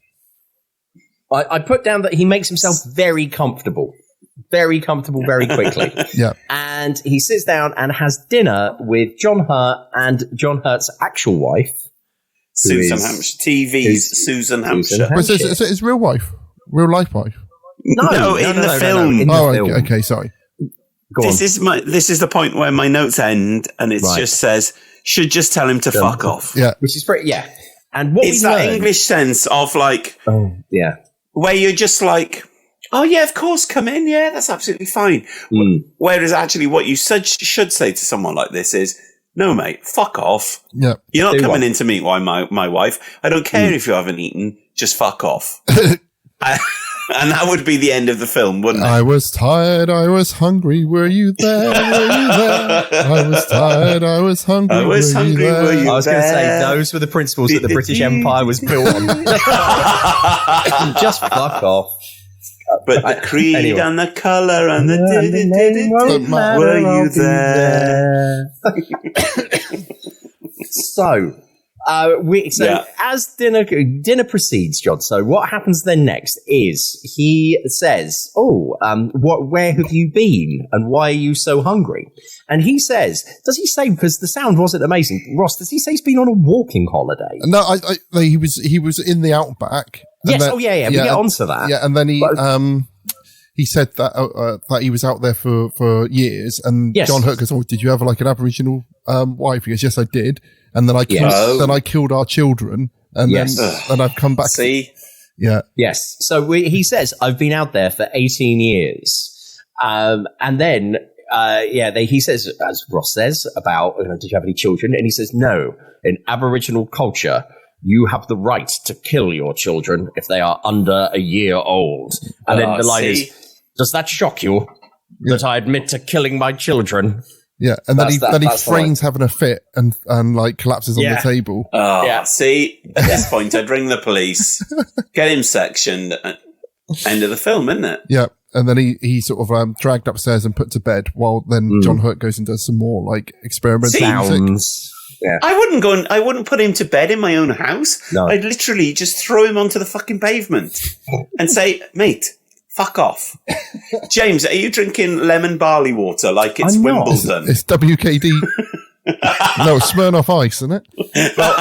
I put down that he makes himself very comfortable very quickly. Yeah. And he sits down and has dinner with John Hurt and John Hurt's actual wife. Susan Hampshire. TV's Susan Hampshire. Is it his real wife? Real life wife? No, in the film. Okay, sorry. This is the point where my notes end, and it just says, should just tell him to fuck off. Yeah. Which is pretty, And what it's that English sense of like, where you're just like, oh yeah, of course, come in. Yeah, that's absolutely fine. Whereas actually what you should say to someone like this is, no, mate, fuck off. Yeah. You're not coming in to meet my wife. I don't care if you haven't eaten, just fuck off. And that would be the end of the film, wouldn't it? I was tired, I was hungry, were you there? Were you there? I was tired, I was hungry, were you there? I was going to say, those were the principles that the British Empire was built on. Just fuck off. But the creed and the colour and the were you there? So, As dinner proceeds, John, so what happens then next is he says, where have you been and why are you so hungry? And he says, does he say, because the sound wasn't amazing, Ross, does he say he's been on a walking holiday? No, he was in the outback. Yes, we get onto that. Yeah, and then he said that he was out there for years, and John Hurt goes, did you have like an Aboriginal wife? He goes, yes, I did. And then I killed our children, and then I've come back. See? Yeah. Yes. So he says, I've been out there for 18 years. And then, he says, as Ross says, about, did you have any children? And he says, no, in Aboriginal culture, you have the right to kill your children if they are under a year old. And then the line is, does that shock you that I admit to killing my children? Yeah, and then he frames having a fit and like collapses on the table. See, at this point, I'd ring the police, get him sectioned, end of the film, isn't it? Yeah, and then he sort of dragged upstairs and put to bed while then John Hurt goes and does some more like experimental music. Yeah. I wouldn't put him to bed in my own house. No. I'd literally just throw him onto the fucking pavement and say, mate, fuck off. James, are you drinking lemon barley water like it's Wimbledon? It's WKD. No, Smirnoff Ice, isn't it? Well,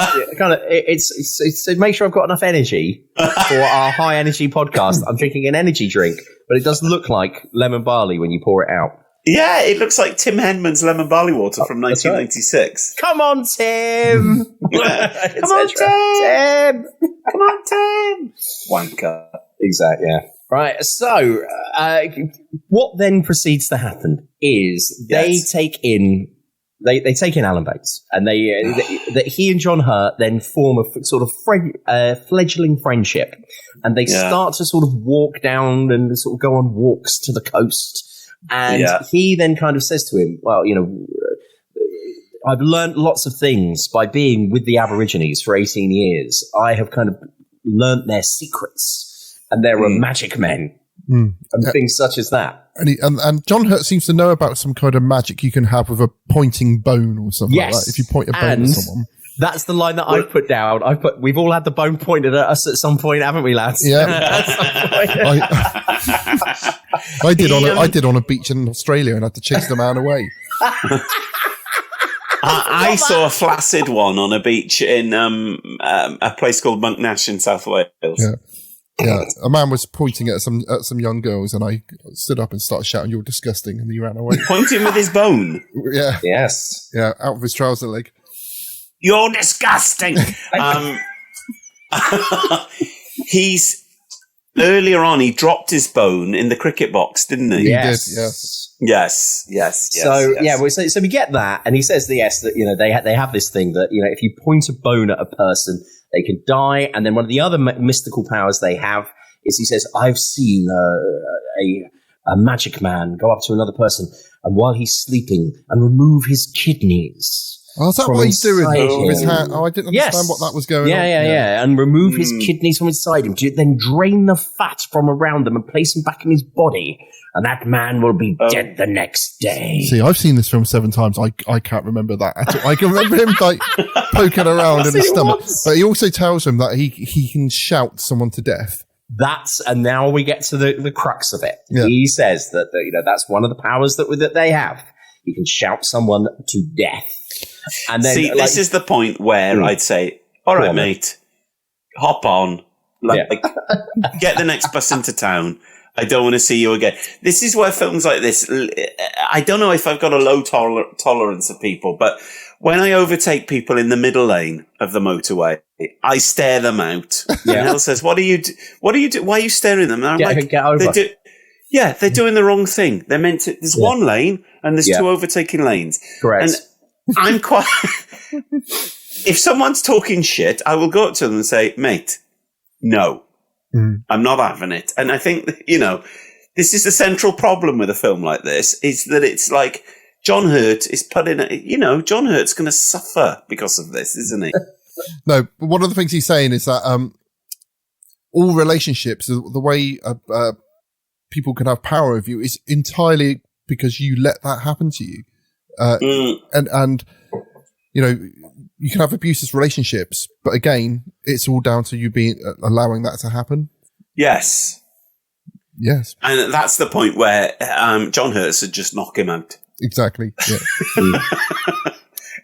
it's to make sure I've got enough energy for our high energy podcast. I'm drinking an energy drink, but it does look like lemon barley when you pour it out. Yeah, it looks like Tim Henman's lemon barley water from 1996. Right. Come on, Tim! Come on, Tim! Come on, Tim! Wanker. Exactly, yeah. Right, so what then proceeds to happen is they take in Alan Bates, and he and John Hurt then form a sort of fledgling friendship, and they start to sort of walk down and sort of go on walks to the coast. And he then kind of says to him, well, I've learned lots of things by being with the Aborigines for 18 years. I have kind of learnt their secrets, and there are magic men and things such as that. And John Hurt seems to know about some kind of magic you can have with a pointing bone or something like that. If you point a bone at someone. That's the line that I've put down. We've all had the bone pointed at us at some point, haven't we, lads? Yeah. I did on a beach in Australia and had to chase the man away. I saw a flaccid one on a beach in a place called Monknash in South Wales. Yeah, a man was pointing at some young girls, and I stood up and started shouting, "You're disgusting!" and he ran away. Pointing with his bone. Yeah. Yes. Yeah, out of his trouser leg. You're disgusting. He's earlier on. He dropped his bone in the cricket box, didn't he? Yes. He did, yes. So we get that, and he says that they have this thing that if you point a bone at a person, they can die. And then one of the other mystical powers they have is he says, I've seen a magic man go up to another person, and while he's sleeping, and remove his kidneys. Oh, is that what he's doing with his hand? Oh, I didn't understand what that was going on. Yeah. And remove his kidneys from inside him. Then drain the fat from around them and place them back in his body. And that man will be dead the next day. See, I've seen this film 7 times. I can't remember that at all. I can remember him like poking around in his stomach. But he also tells him that he can shout someone to death. And now we get to the crux of it. Yeah. He says that that's one of the powers that they have. He can shout someone to death. And then, this is the point where I'd say, all right, mate, hop on, get the next bus into town. I don't want to see you again. This is where films like this, I don't know if I've got a low tolerance of people, but when I overtake people in the middle lane of the motorway, I stare them out. Yeah. And Hal says, what do you do? Why are you staring at them? And I'm get over. They're doing the wrong thing. They're meant to, there's one lane and there's 2 overtaking lanes. Correct. And I'm quite, if someone's talking shit, I will go up to them and say, mate, no, I'm not having it. And I think, this is the central problem with a film like this, is that it's like John Hurt is John Hurt's going to suffer because of this, isn't he? No, but one of the things he's saying is that all relationships, the way people can have power over you is entirely because you let that happen to you. And you know, you can have abusive relationships, but again, it's all down to you allowing that to happen. Yes. Yes. And that's the point where John Hurt should just knock him out. Exactly. Yeah.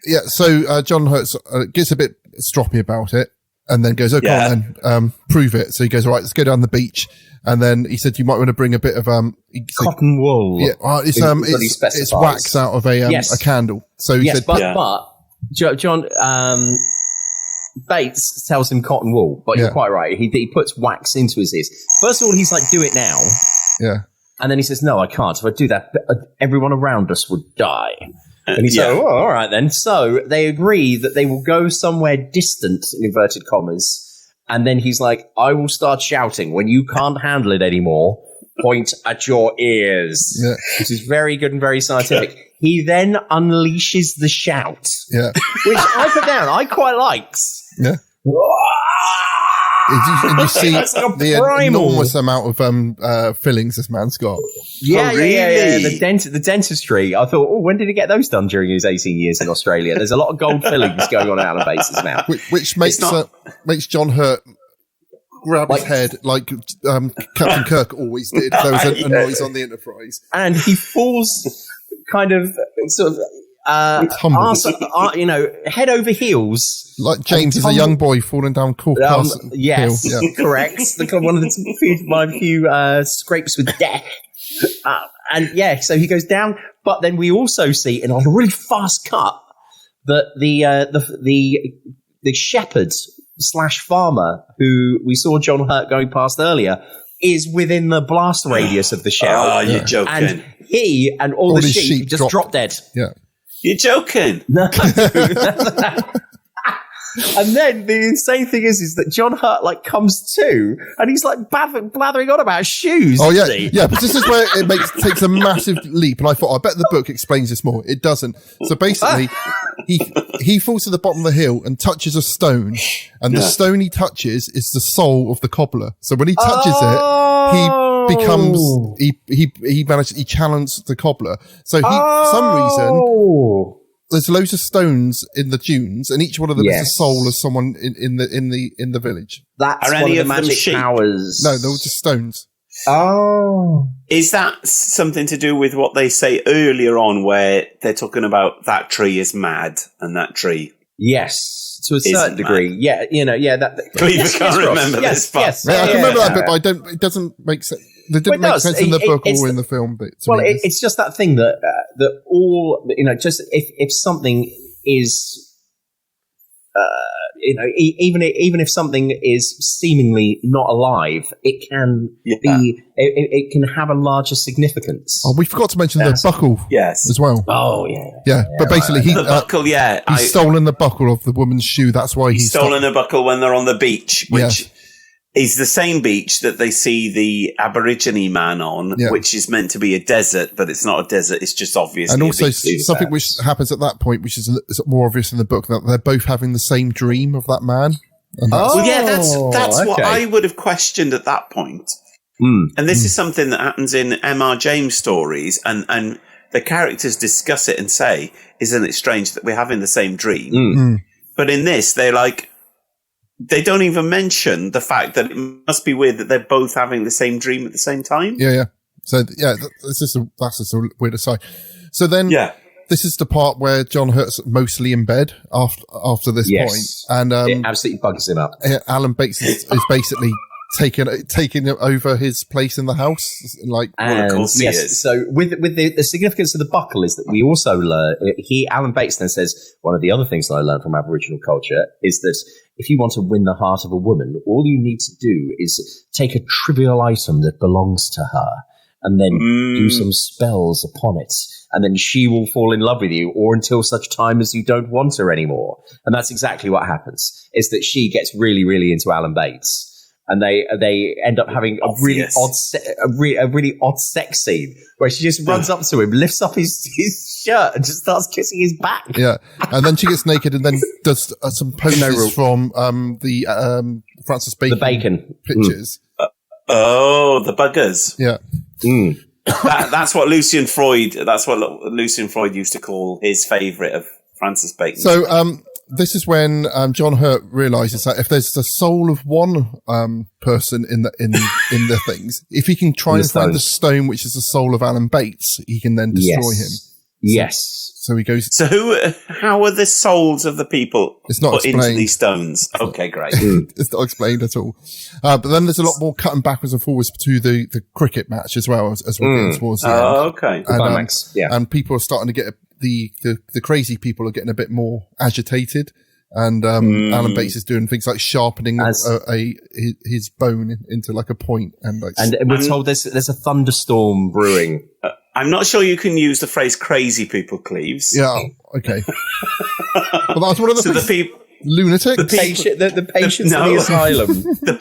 Yeah. So John Hurt gets a bit stroppy about it, and then goes, "Okay, then prove it." So he goes, "All right, let's go down the beach." And then he said, "You might want to bring a bit of cotton wool." Yeah, it's wax out of a candle. So he said, but John Bates tells him cotton wool, but you're quite right. He puts wax into his ears. First of all, he's like, "Do it now." Yeah. And then he says, "No, I can't. If I do that, everyone around us would die." And he said, "Oh, all right then." So they agree that they will go somewhere distant, in inverted commas. And then he's like, "I will start shouting. When you can't handle it anymore, point at your ears." Yeah. Which is very good and very scientific. He then unleashes the shout. Yeah. Which I put down. I quite liked. Yeah. And you see the enormous amount of fillings this man's got. Yeah. The dentistry. I thought, when did he get those done during his 18 years in Australia? There's a lot of gold fillings going on Alan Bates' mouth. Which makes John Hurt grab his head like Captain Kirk always did. There was a noise on the Enterprise. And he falls kind of sort of head over heels. Like James is a young boy falling down Castle yes, Hill. Yeah. Correct. One of my few scrapes with death. So he goes down, but then we also see in a really fast cut that the shepherd / farmer who we saw John Hurt going past earlier is within the blast radius of the shell. Oh, you're joking. And he and all the sheep just drop dead. Yeah. You're joking. No. And then the insane thing is that John Hurt comes to, and he's blathering on about shoes. Oh yeah, but this is where it takes a massive leap. And I thought, I bet the book explains this more. It doesn't. So basically, he falls to the bottom of the hill and touches a stone, and the stone he touches is the soul of the cobbler. So when he touches it, he becomes he challenges the cobbler. So for some reason. There's loads of stones in the dunes, and each one of them is the soul of someone in the village. That's one of the magic powers. No, they're just stones. Oh. Is that something to do with what they say earlier on, where they're talking about that tree is mad and that tree? Yes, to a certain degree. Mad. Yeah, I can't remember this part. I can remember that bit, but it doesn't make sense. It didn't make sense in the book or in the film bit. It's just that thing that all, just if something is, even if something is seemingly not alive, it can be, it can have a larger significance. Oh, we forgot to mention the buckle as well. Oh, yeah. But basically, the buckle, he's stolen the buckle of the woman's shoe. That's why he's stolen a buckle when they're on the beach, which is the same beach that they see the Aborigine man on, which is meant to be a desert, but it's not a desert. It's just obviously and also something which happens at that point, which is more obvious in the book, that they're both having the same dream of that man. That's what I would have questioned at that point. And this is something that happens in M.R. James stories, and the characters discuss it and say, "Isn't it strange that we're having the same dream?" But in this, they're like, they don't even mention the fact that it must be weird that they're both having the same dream at the same time. Yeah. So that's just a weird aside. So then, this is the part where John Hurt's mostly in bed after this point, and it absolutely bugs him up. Alan Bates is basically taking over his place in the house, of course he is. So with the significance of the buckle is that we also learn. Alan Bates then says, one of the other things that I learned from Aboriginal culture is that if you want to win the heart of a woman, all you need to do is take a trivial item that belongs to her and then do some spells upon it. And then she will fall in love with you, or until such time as you don't want her anymore. And that's exactly what happens, is that she gets really, really into Alan Bates. And they end up having a really odd sex scene where she just runs up to him, lifts up his shirt, and just starts kissing his back. Yeah, and then she gets naked and then does some poses from the Francis Bacon pictures. The buggers. Yeah. That's what Lucian Freud. That's what Lucian Freud used to call his favourite of Francis Bacon. So this is when John Hurt realizes that if there's the soul of one person in the things, if he can try and find the stone, which is the soul of Alan Bates, he can then destroy him. Yes. So he goes. So how are the souls of the people put into these stones? Okay, great. It's not explained at all. But then there's a lot more cutting backwards and forwards to the cricket match as well as we're getting towards the end. Okay. And people are starting to get the crazy people are getting a bit more agitated. And Alan Bates is doing things like sharpening his bone into like a point, and we're told there's a thunderstorm brewing. I'm not sure you can use the phrase "crazy people," Cleves. Yeah, okay. Well, that's one of the people. Lunatics, the patients in the asylum. the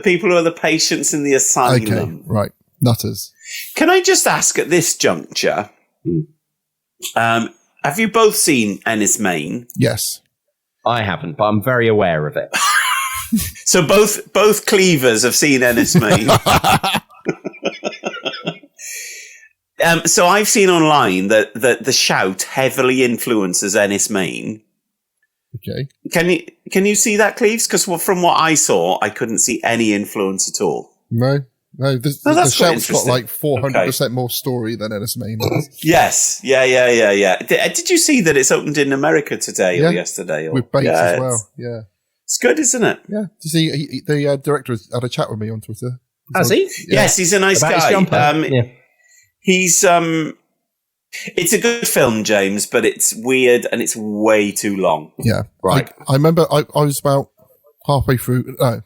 people who are the patients in the asylum. Okay, right, nutters. Can I just ask at this juncture? Have you both seen Ennis Main? Yes. I haven't, but I'm very aware of it. So both Cleavers have seen Ennis Main. So I've seen online that the Shout heavily influences Ennis Main. Okay. Can you see that, Cleves? Because from what I saw, I couldn't see any influence at all. No. The Shout's got like 400% more story than Ennis Main does. Yes. Yeah. Did you see that it's opened in America today or yesterday? With Bates as well. Yeah. It's good, isn't it? Yeah. Did you see the director had a chat with me on Twitter? Has he? Yeah. Yes, he's a nice guy. He's it's a good film, James, but it's weird and it's way too long. Yeah. Right. I remember I was about halfway through. No.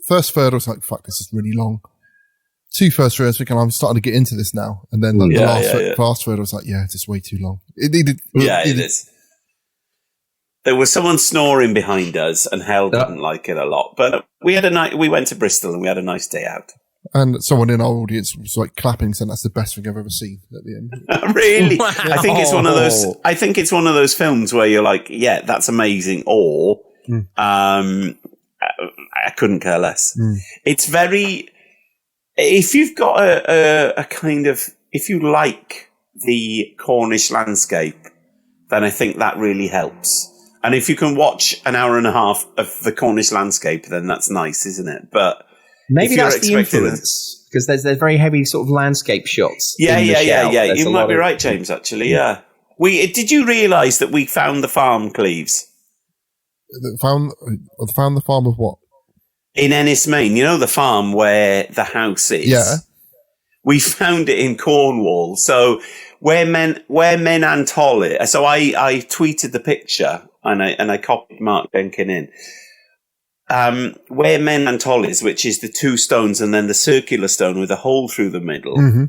First third, I was like, fuck, this is really long. Two first thirds, thinking I'm starting to get into this now. And then the last third, I was like, yeah, it's just way too long. It is. There was someone snoring behind us, and Hell didn't like it a lot. But we went to Bristol and we had a nice day out. And someone in our audience was like clapping, saying that's the best thing I've ever seen at the end. Really? Wow. I think it's one of those films where you're like, yeah, that's amazing, or I couldn't care less. It's very. If you've got a kind of, if you like the Cornish landscape, then I think that really helps. And if you can watch an hour and a half of the Cornish landscape, then that's nice, isn't it? But maybe that's the influence, because there's very heavy sort of landscape shots. Yeah. You might be right, James. Actually, yeah. Did you realise that we found the farm, Cleves? Found the farm of what? In Ennis Main, you know the farm where the house is. Yeah. We found it in Cornwall. So where Menantoll is. So I tweeted the picture and I copied Mark Denkin in. Where Menantoll is, which is the two stones and then the circular stone with a hole through the middle. Mm-hmm.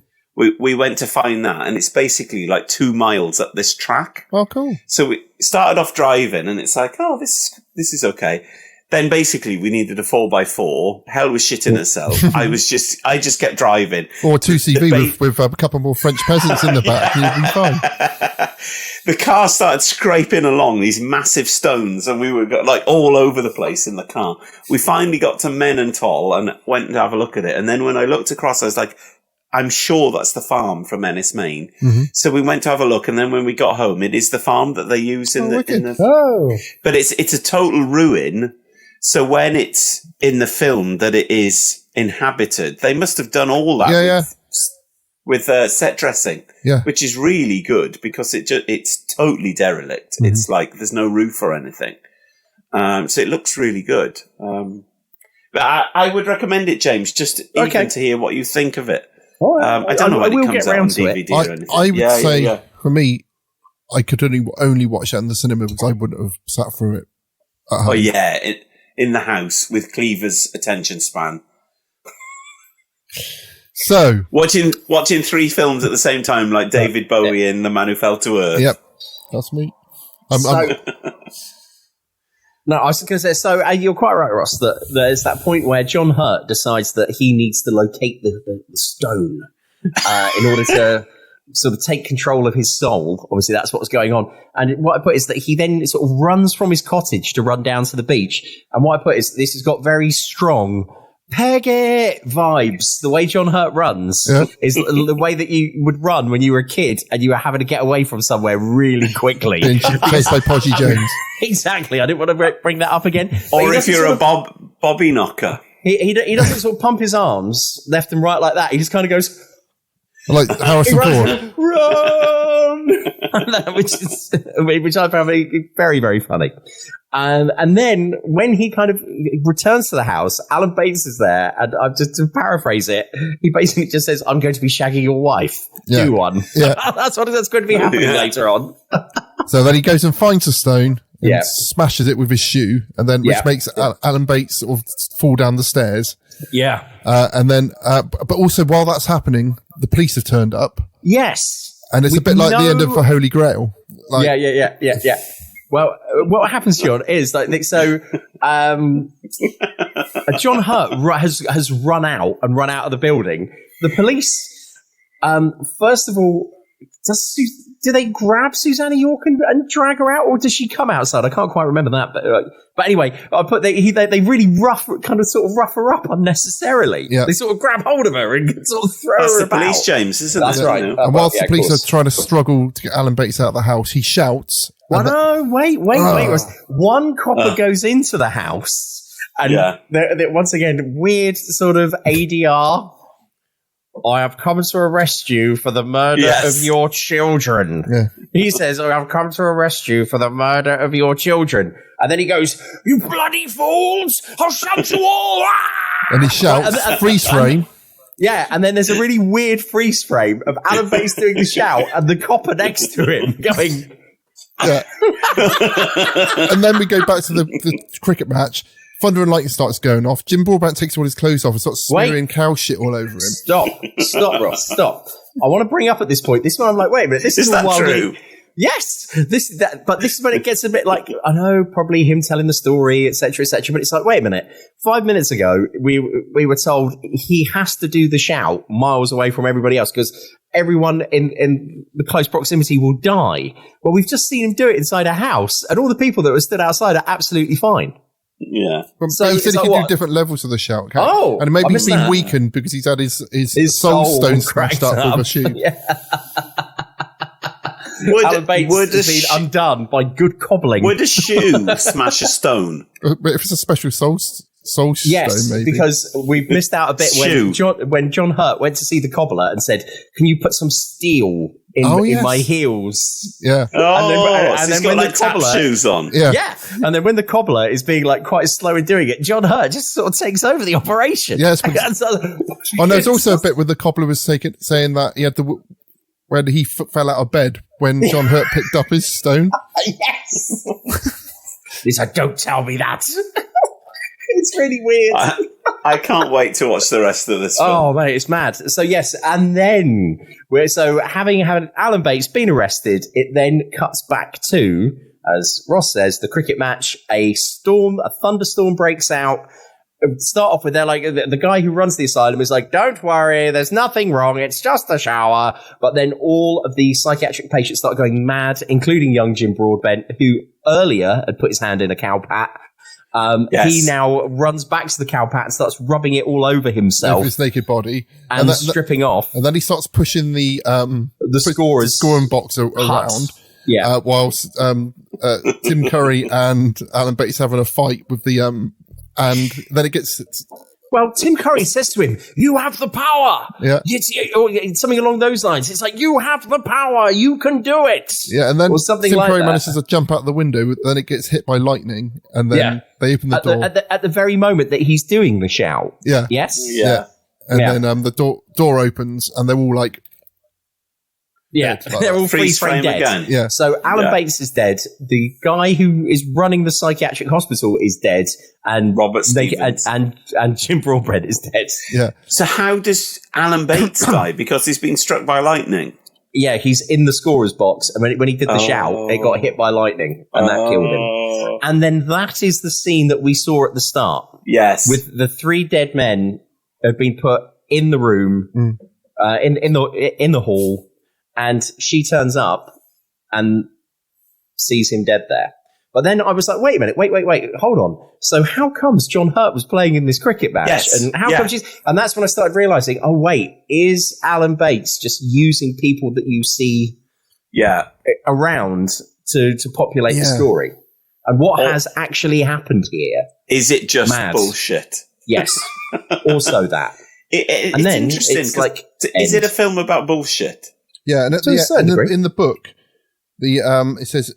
We went to find that, and it's basically like 2 miles up this track. Oh, cool! So we started off driving, and it's like, oh, this is okay. Then basically we needed a 4x4. Hell was shitting herself. I just kept driving. Or a 2CV with a couple more French peasants in the back. You'd be fine. The car started scraping along these massive stones, and we were like all over the place in the car. We finally got to Menantoll and went to have a look at it. And then when I looked across, I was like, I'm sure that's the farm from Ennis Main. Mm-hmm. So we went to have a look, and then when we got home, it is the farm that they use in the. But it's a total ruin. So when it's in the film that it is inhabited, they must have done all that with set dressing, which is really good because it's totally derelict. Mm-hmm. It's like there's no roof or anything. So it looks really good. But I would recommend it, James, just even to hear what you think of it. I don't know when it comes out on DVD or anything. I would say, for me, I could only watch that in the cinema because I wouldn't have sat through it at home. Oh, yeah. In the house with Cleaver's attention span. So watching 3 films at the same time, like David Bowie and The Man Who Fell to Earth. Yep, that's me. No, I was going to say. So you're quite right, Ross. That there's that point where John Hurt decides that he needs to locate the stone in order to sort of take control of his soul. Obviously, that's what's going on. And what I put is that he then sort of runs from his cottage to run down to the beach. And what I put is this has got very strong Peggy vibes. The way John Hurt runs is the way that you would run when you were a kid and you were having to get away from somewhere really quickly. Being chased by Podgy Jones. Exactly. I didn't want to bring that up again. Or if you're a Bobby knocker. He doesn't sort of pump his arms left and right like that. He just kind of goes... Like Harrison Ford. Run! which I found very, very funny. And then when he kind of returns to the house, Alan Bates is there, and just to paraphrase it, he basically just says, "I'm going to be shagging your wife." Yeah. Do one. Yeah. that's going to be happening later on. So then he goes and finds a stone and smashes it with his shoe, and then which makes Alan Bates sort of fall down the stairs. Yeah. And then, but also while that's happening, the police have turned up. Yes. And it's a bit like the end of The Holy Grail. Like, Yeah. Well, what happens, John, is like John Hurt has run out of the building. The police, first of all, do they grab Susanna York and drag her out, or does she come outside? I can't quite remember that, but anyway, I put they really rough her up unnecessarily. Yeah. They sort of grab hold of her and sort of throw her about. That's the police, James, isn't it? That's right. And whilst the police are trying to struggle to get Alan Bates out of the house, he shouts. Well, no, wait. One copper goes into the house, and they're once again, weird sort of ADR. I have come to arrest you for the murder of your children. Yeah. He says, I have come to arrest you for the murder of your children. And then he goes, you bloody fools! I'll shout you all! And he shouts, freeze frame. Yeah, and then there's a really weird freeze frame of Alan Bates doing the shout and the copper next to him going... Yeah. And then we go back to the cricket match. Thunder and lightning starts going off. Jim Broadbent takes all his clothes off and starts smearing cow shit all over him. Stop, Ross, stop. I want to bring up at this point. This one, I'm like, wait a minute. This is that true? Yes, but this is when it gets a bit like, I know, probably him telling the story, etc., but it's like, wait a minute. 5 minutes ago, we were told he has to do the shout miles away from everybody else because everyone in the close proximity will die. Well, we've just seen him do it inside a house, and all the people that were stood outside are absolutely fine. Yeah. So he said he could do different levels of the shout. Okay? Oh, and maybe he's been weakened because he's had his soul stone smashed up with a shoe. Alan Bates has been undone by good cobbling. Would a shoe smash a stone? But if it's a special soul stone, maybe. Because we missed out a bit when John Hurt went to see the cobbler and said, "Can you put some steel in my heels?" Yeah. And then when the cobbler shoes on. Yeah. And then when the cobbler is being like quite slow in doing it, John Hurt just sort of takes over the operation. Yes. There's also a bit where the cobbler was saying that he had when he fell out of bed when John Hurt picked up his stone. Yes. He's like, don't tell me that. It's really weird. I can't wait to watch the rest of this film. Oh, mate, it's mad. So, yes, and then, having Alan Bates been arrested, it then cuts back to, as Ross says, the cricket match. A thunderstorm breaks out. Start off with the guy who runs the asylum is like, don't worry, there's nothing wrong, it's just a shower. But then all of the psychiatric patients start going mad, including young Jim Broadbent, who earlier had put his hand in a cow pat. He now runs back to the cow pat and starts rubbing it all over himself, with his naked body, and stripping off. And then he starts pushing the scoring box around. Yeah, whilst Tim Curry and Alan Bates having a fight with the and then it gets. Well, Tim Curry says to him, "You have the power." Yeah, something along those lines. It's like, you have the power, you can do it. Yeah, and then something Tim like Curry that. Manages to jump out the window. Then it gets hit by lightning, and then they open the door at the very moment that he's doing the shout. Yeah. Yes. Yeah. And then the door opens, and they're all like. Yeah, they're all freeze frame dead. Again. Yeah. So Alan Bates is dead. The guy who is running the psychiatric hospital is dead, and Robert Stevens and Jim Broadbent is dead. Yeah. So how does Alan Bates die? Because he's been struck by lightning. Yeah, he's in the scorer's box, and when he did the shout, it got hit by lightning, and that killed him. And then that is the scene that we saw at the start. Yes, with the 3 dead men have been put in the room, in the hall. And she turns up and sees him dead there. But then I was like, wait a minute, wait, hold on. So how comes John Hurt was playing in this cricket match? Yes. And how come and that's when I started realizing, oh wait, is Alan Bates just using people that you see around to populate the story? And what has actually happened here? Is it just bullshit? Yes. Also that. And then interesting. It's like, is it a film about bullshit? Yeah, and in the book, it says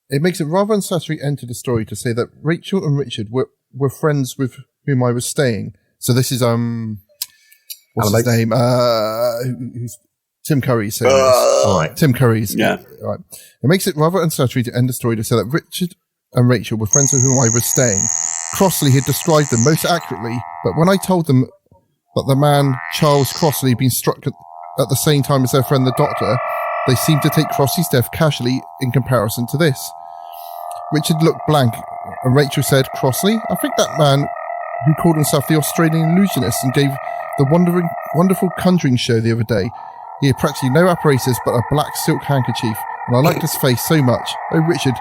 it makes it rather unnecessary to enter the story to say that Rachel and Richard were friends with whom I was staying. So this is what's his name? Who's Tim Curry saying this. All right. Tim Curry's. Yeah. Right. It makes it rather unnecessary to end the story to say that Richard and Rachel were friends with whom I was staying. Crossley had described them most accurately, but when I told them that the man Charles Crossley had been struck at the same time as their friend the doctor, they seemed to take Crossley's death casually in comparison to this. Richard looked blank, and Rachel said, Crossley? I think that man who called himself the Australian illusionist and gave the wonderful conjuring show the other day. He had practically no apparatus but a black silk handkerchief, and I liked his face so much. Oh, Richard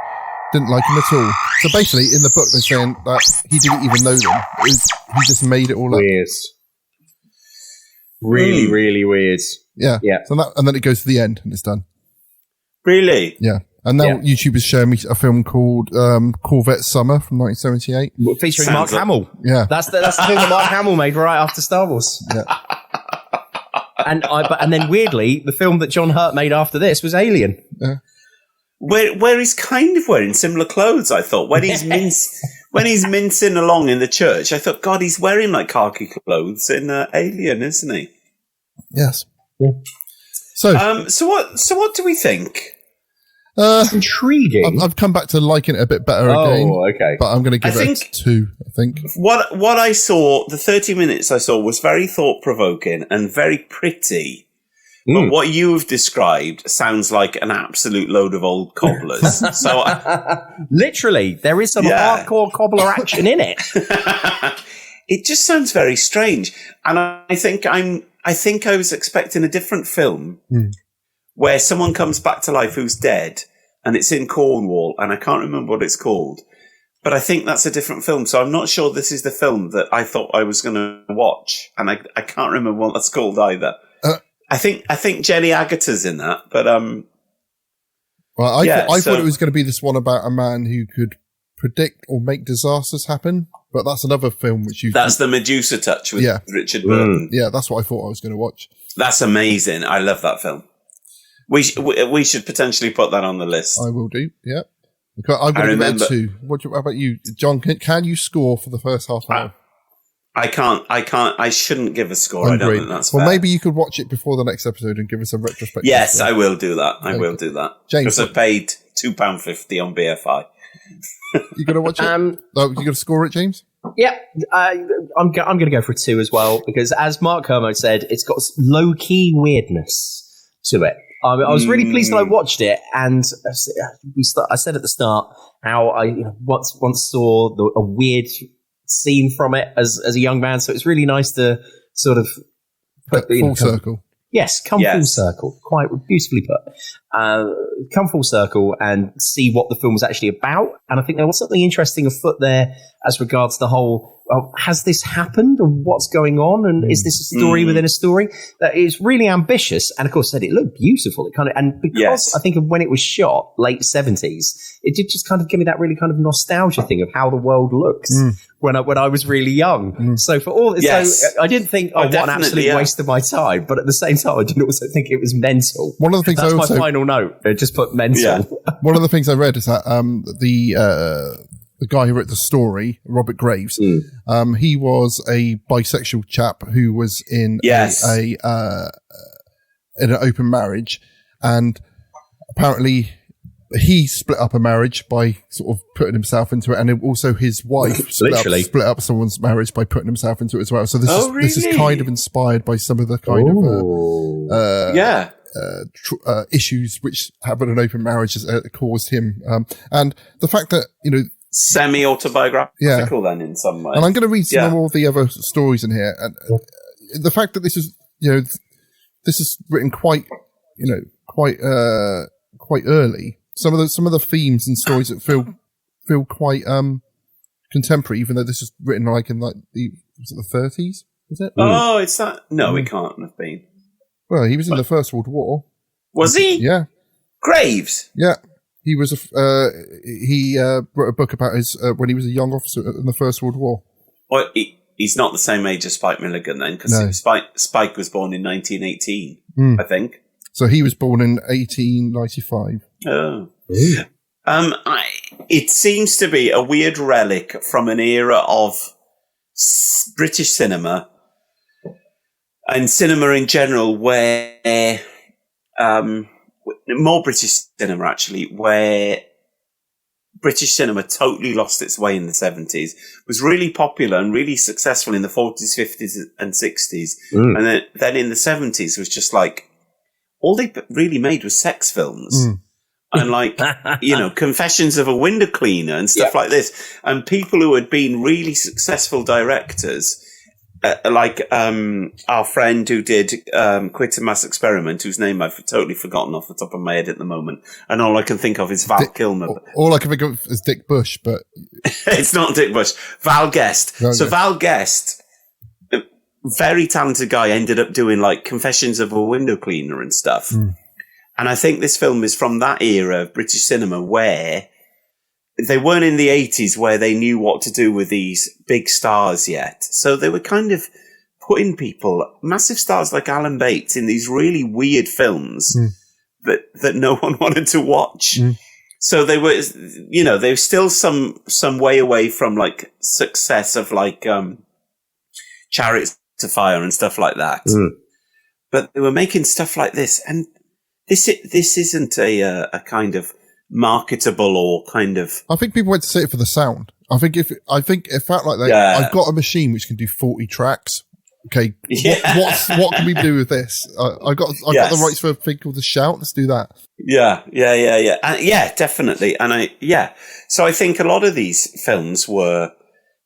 didn't like him at all. So basically, in the book, they're saying that he didn't even know them. He just made it all up. Weird. Really, really weird. Yeah. So and then it goes to the end, and it's done. Really? Yeah. And now YouTube is showing me a film called Corvette Summer from 1978. Featuring Mark Hamill. Yeah. That's the thing that Mark Hamill made right after Star Wars. Yeah. And then weirdly, the film that John Hurt made after this was Alien. Yeah. Where he's kind of wearing similar clothes, I thought. When he's mincing along in the church, I thought, God, he's wearing like khaki clothes in Alien, isn't he? Yes. Yeah. So what do we think? Intriguing. I've come back to liking it a bit better again. Oh, okay. But I'm going to give it a 2, I think. What I saw, the 30 minutes I saw, was very thought-provoking and very pretty. But what you've described sounds like an absolute load of old cobblers. So literally, there is some hardcore cobbler action in it. It just sounds very strange. And I think I was expecting a different film where someone comes back to life who's dead, and it's in Cornwall, and I can't remember what it's called. But I think that's a different film, so I'm not sure this is the film that I thought I was going to watch, and I can't remember what that's called either. I think Jenny Agata's in that, but well, I thought it was going to be this one about a man who could predict or make disasters happen, but that's another film that's the Medusa Touch with Richard Burton. Yeah, that's what I thought I was going to watch. That's amazing. I love that film. We should potentially put that on the list. I will do. Yeah, I'm going to give it a 2. How about you, John? Can you score for the first half hour? I can't. I shouldn't give a score. I don't think that's fair. Well, maybe you could watch it before the next episode and give us a retrospective. Yes, I will do that. I will do that. James, because I paid £2.50 on BFI. You going to watch it? You going to score it, James? Yeah, I'm going to go for a 2 as well, because as Mark Kermode said, it's got low-key weirdness to it. I was really pleased that I watched it, and I said at the start how I once saw a weird scene from it as a young man, so it's really nice to sort of put full circle. Yes, full circle. Quite beautifully put. Come full circle and see what the film was actually about. And I think there was something interesting afoot there as regards the whole, has this happened? Or what's going on? And is this a story within a story? That is really ambitious. And of course, it looked beautiful. And because I think of when it was shot, late 70s, it did just kind of give me that really kind of nostalgia thing of how the world looked when I was really young. So for all, so I didn't think, what an absolute waste of my time. But at the same time, I didn't also think it was mental. One of the things that's my final note. Just put mental. Yeah. One of the things I read is that the guy who wrote the story, Robert Graves, he was a bisexual chap who was in in an open marriage, and apparently he split up a marriage by sort of putting himself into it, and also his wife split up someone's marriage by putting himself into it as well. So this is kind of inspired by some of the kind of issues which having an open marriage has caused him, and the fact that semi-autobiographical then in some way. And I'm going to read some more of the other stories in here, and the fact that this is this is written quite early. some of the themes and stories that feel quite contemporary, even though this was written like in like the 30s. Was it? Oh, it's that. No, it can't have been. Well, he was in the First World War. Was he? Yeah. Graves. Yeah. He was he wrote a book about his when he was a young officer in the First World War. Well, he's not the same age as Spike Milligan then, because Spike was born in 1918, I think. So he was born in 1895. Oh. It seems to be a weird relic from an era of British cinema and cinema in general, where more British cinema actually, where British cinema totally lost its way in the 70s, was really popular and really successful in the 40s, 50s and 60s. And then in the 70s was just like, all they really made was sex films. And like, Confessions of a Window Cleaner and stuff like this. And people who had been really successful directors, like our friend who did Quit a Mass Experiment, whose name I've totally forgotten off the top of my head at the moment. And all I can think of is Val Kilmer. All I can think of is Dick Bush, but... It's not Dick Bush. Val Guest. So Val Guest, very talented guy, ended up doing like Confessions of a Window Cleaner and stuff. And I think this film is from that era of British cinema where they weren't in the 80s where they knew what to do with these big stars yet. So they were kind of putting massive stars like Alan Bates, in these really weird films that no one wanted to watch. So they were, they were still some way away from like success of like Chariots to Fire and stuff like that. But they were making stuff like this, and this isn't a kind of marketable or kind of... I think people went to see it for the sound. I think it felt like I've got a machine which can do 40 tracks. Okay, what can we do with this? I got the rights for a thing called The Shout. Let's do that. Yeah, definitely. And so I think a lot of these films were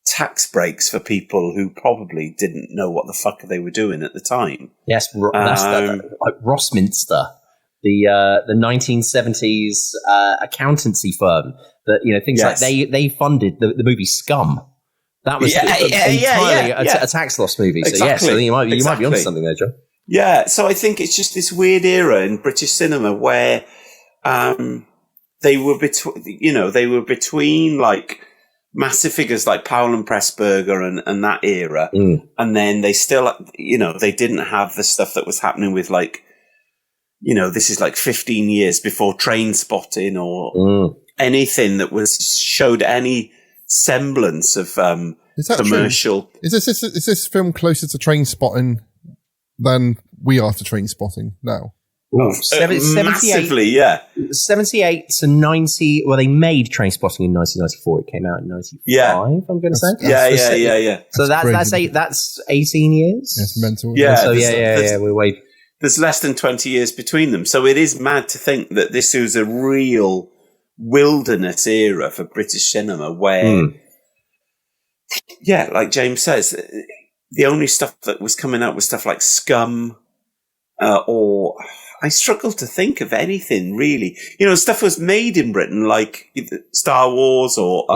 tax breaks for people who probably didn't know what the fuck they were doing at the time. Yes, that's like Rossminster. The 1970s accountancy firm that things like they funded the movie Scum. That was entirely a tax loss movie. So exactly. You might be onto something there, John. Yeah, so I think it's just this weird era in British cinema where they were between like massive figures like Powell and Pressburger and that era, and then they still they didn't have the stuff that was happening with like. This is like 15 years before Train Spotting or anything that showed any semblance of commercial. True? Is this film closer to Train Spotting than we are to Train Spotting now? Massively, yeah. 78 to 90. Well, they made Train Spotting in 1994. It came out in 95. Yeah. I'm going to say. Yeah. So that's 18 years. That's mental. Yeah. So we're way. There's less than 20 years between them. So it is mad to think that this was a real wilderness era for British cinema where, like James says, the only stuff that was coming out was stuff like Scum, or I struggle to think of anything really. Stuff was made in Britain like Star Wars or,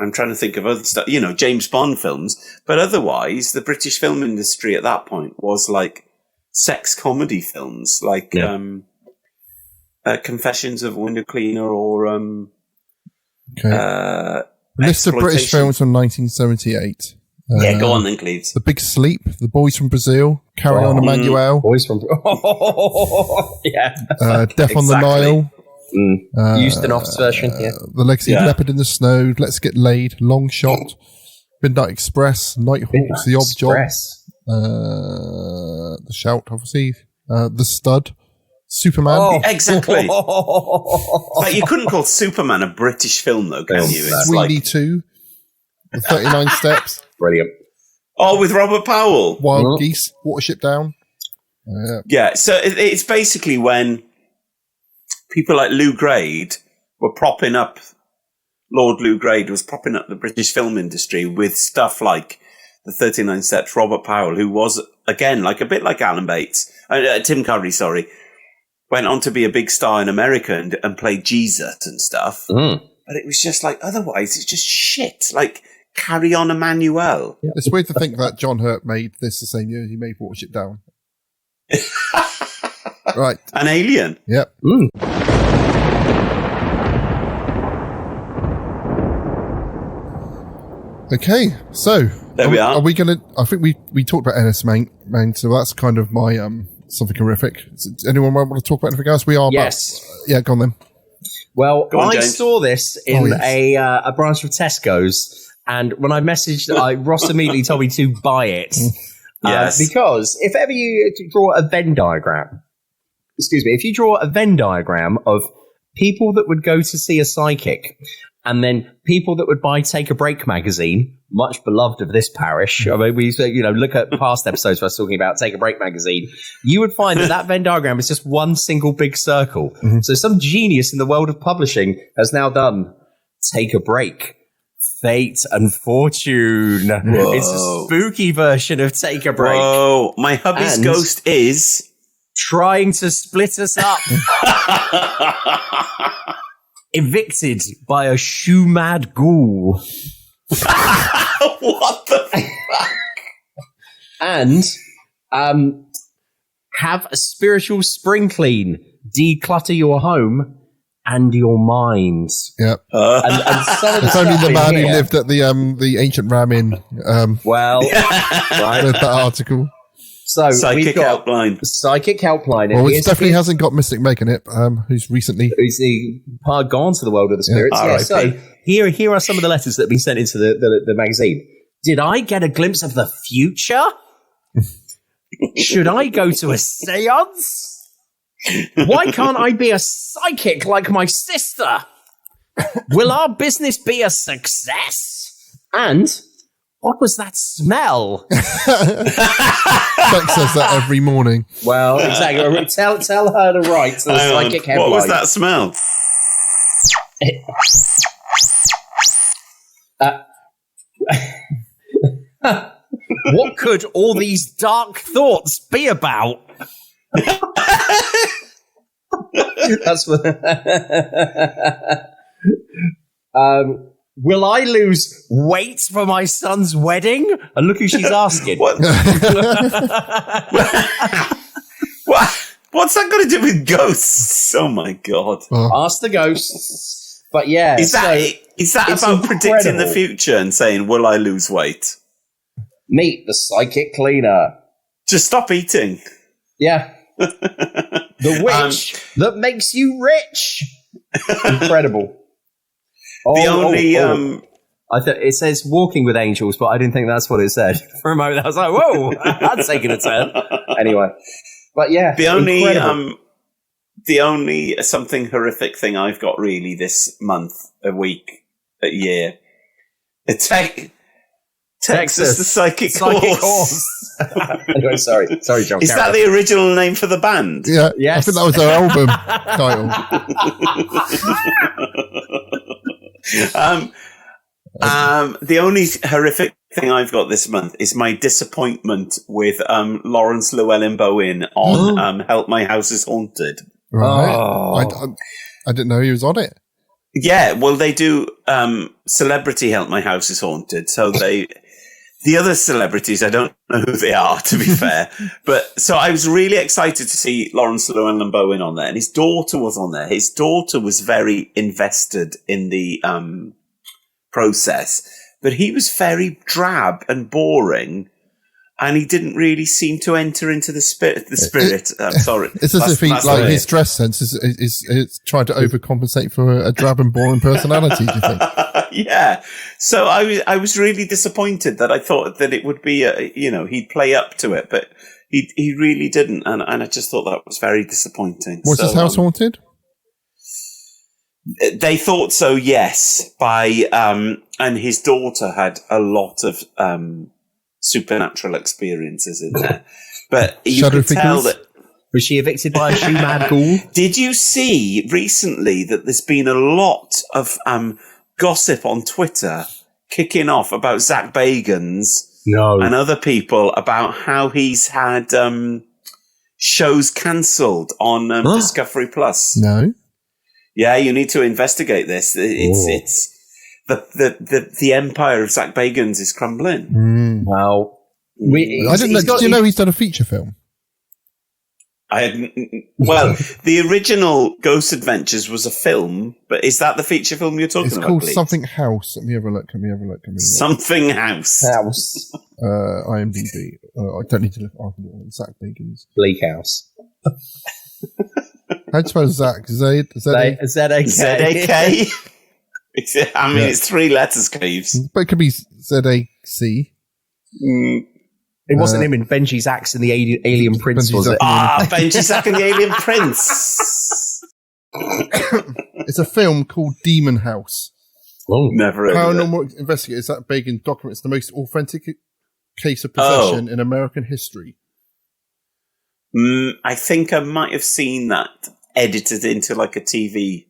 I'm trying to think of other stuff, James Bond films. But otherwise, the British film industry at that point was like sex comedy films, like Confessions of a Window Cleaner or... List of British films from 1978. Go on then, Cleves. The Big Sleep, The Boys from Brazil, Carry On Emmanuel. Boys from... Death on the Nile. Euston-Off's version, The Legacy of Leopard in the Snow, Let's Get Laid, Long Shot, Midnight Express, Nighthawks, The Odd Job, The Shout, obviously, The Stud, Superman. Exactly. Like, you couldn't call Superman a British film, though, can you? It's Sweeney 2, The 39 Steps. Brilliant. Oh, with Robert Powell. Wild Geese, Watership Down. Yeah, so it's basically when people like Lou Grade were propping up, Lord Lou Grade was propping up the British film industry with stuff like The 39 Steps, Robert Powell, who was, again, like a bit like Alan Bates, Tim Curry, sorry, went on to be a big star in America and played Jesus and stuff. Mm. But it was just like, otherwise, it's just shit. Like, Carry On Emmanuel. Yeah. It's weird to think that John Hurt made this the same year he made Watership Down. Right. An Alien. Yep. Mm. Okay, so there we are. Are we going to? I think we talked about Ennis Main, so that's kind of my something horrific. Does anyone want to talk about anything else? We are. Yes. Yeah, go on then. Well, Go on, I James. saw this in a branch of Tesco's, and when I messaged, Ross immediately told me to buy it. Yes. Because if ever you draw a Venn diagram, if you draw a Venn diagram of people that would go to see a psychic, and then people that would buy Take a Break magazine, much beloved of this parish. I mean, we used to, look at past episodes where I was talking about Take a Break magazine. You would find that Venn diagram is just one single big circle. Mm-hmm. So some genius in the world of publishing has now done Take a Break. Fate and Fortune. Whoa. It's a spooky version of Take a Break. Whoa, my hubby's And ghost is trying to split us up. Evicted by a shoe-mad ghoul. What the fuck? And have a spiritual spring clean. Declutter your home and your mind. Yep. And some of the it's only stuff the in man who here- lived at the ancient ram inn. Well, right. Read that article. So Psychic we've got Helpline. Psychic Helpline. Well, it definitely hasn't got Mystic Meg in it, who's recently... Who's gone to the world of the spirits. Yeah. Yeah, so here are some of the letters that have been sent into the magazine. Did I get a glimpse of the future? Should I go to a seance? Why can't I be a psychic like my sister? Will our business be a success? And what was that smell? Beck says that every morning. Well, exactly. Tell her to write to the psychic headline. What was that smell? What could all these dark thoughts be about? That's what. Will I lose weight for my son's wedding? And look who she's asking. What? What's that got to do with ghosts? Oh my god! Ask the ghosts. But yeah, is that it's about predicting the incredible. future and saying, "Will I lose weight?" Meet the psychic cleaner. Just stop eating. Yeah. The witch that makes you rich. Incredible. The only I thought it says walking with angels, but I didn't think that's what it said. For a moment, I was like, "Whoa, that's taking a turn." Anyway, but yeah, the only incredible. the only something horrific thing I've got really this month, a week, a year. Texas, the Psychic Horse. Anyway, sorry, John. Is that the original name for the band? Yeah, Yes. I think that was their album title. The only horrific thing I've got this month is my disappointment with Lawrence Llewellyn-Bowen on Help My House is Haunted. Right. Oh. I didn't know he was on it. Yeah, well, they do Celebrity Help My House is Haunted, so the other celebrities, I don't know who they are, to be fair. But so I was really excited to see Lawrence Llewellyn-Bowen on there, and his daughter was on there. His daughter was very invested in the process, but he was very drab and boring, and he didn't really seem to enter into the spirit. Sorry, It's as if his dress sense is trying to overcompensate for a drab and boring personality. Do you think? Yeah. So I was really disappointed that I thought that it would be he'd play up to it, but he really didn't, and I just thought that was very disappointing. Was his house haunted? They thought so, yes. And his daughter had a lot of supernatural experiences in there, but you Shadow could tell figures? that. Was she evicted by a shoe mad ghoul? Did you see recently that there's been a lot of gossip on Twitter kicking off about Zach Bagans No. and other people about how he's had shows cancelled on Discovery Plus. No. Yeah, you need to investigate this. It's the empire of Zach Bagans is crumbling. Well, I didn't know. Do you know he's done a feature film? The original Ghost Adventures was a film, but is that the feature film you're talking about? It's called Something House. Let me have a look. Something House. IMDb. I don't need to look after it. Zach Bagans. Bleak House. How do you spell Zach? Z-A-K? Z-A-K? It's 3 letters, Caves. But it could be Z-A-C. It wasn't him in Benji's Axe and the Alien Prince, was it? Benji's Axe and the Alien Prince. It's a film called Demon House. Oh, never heard Paranormal of it. investigator Zach Bagans documents the most authentic case of possession in American history. I think I might have seen that edited into like a TV.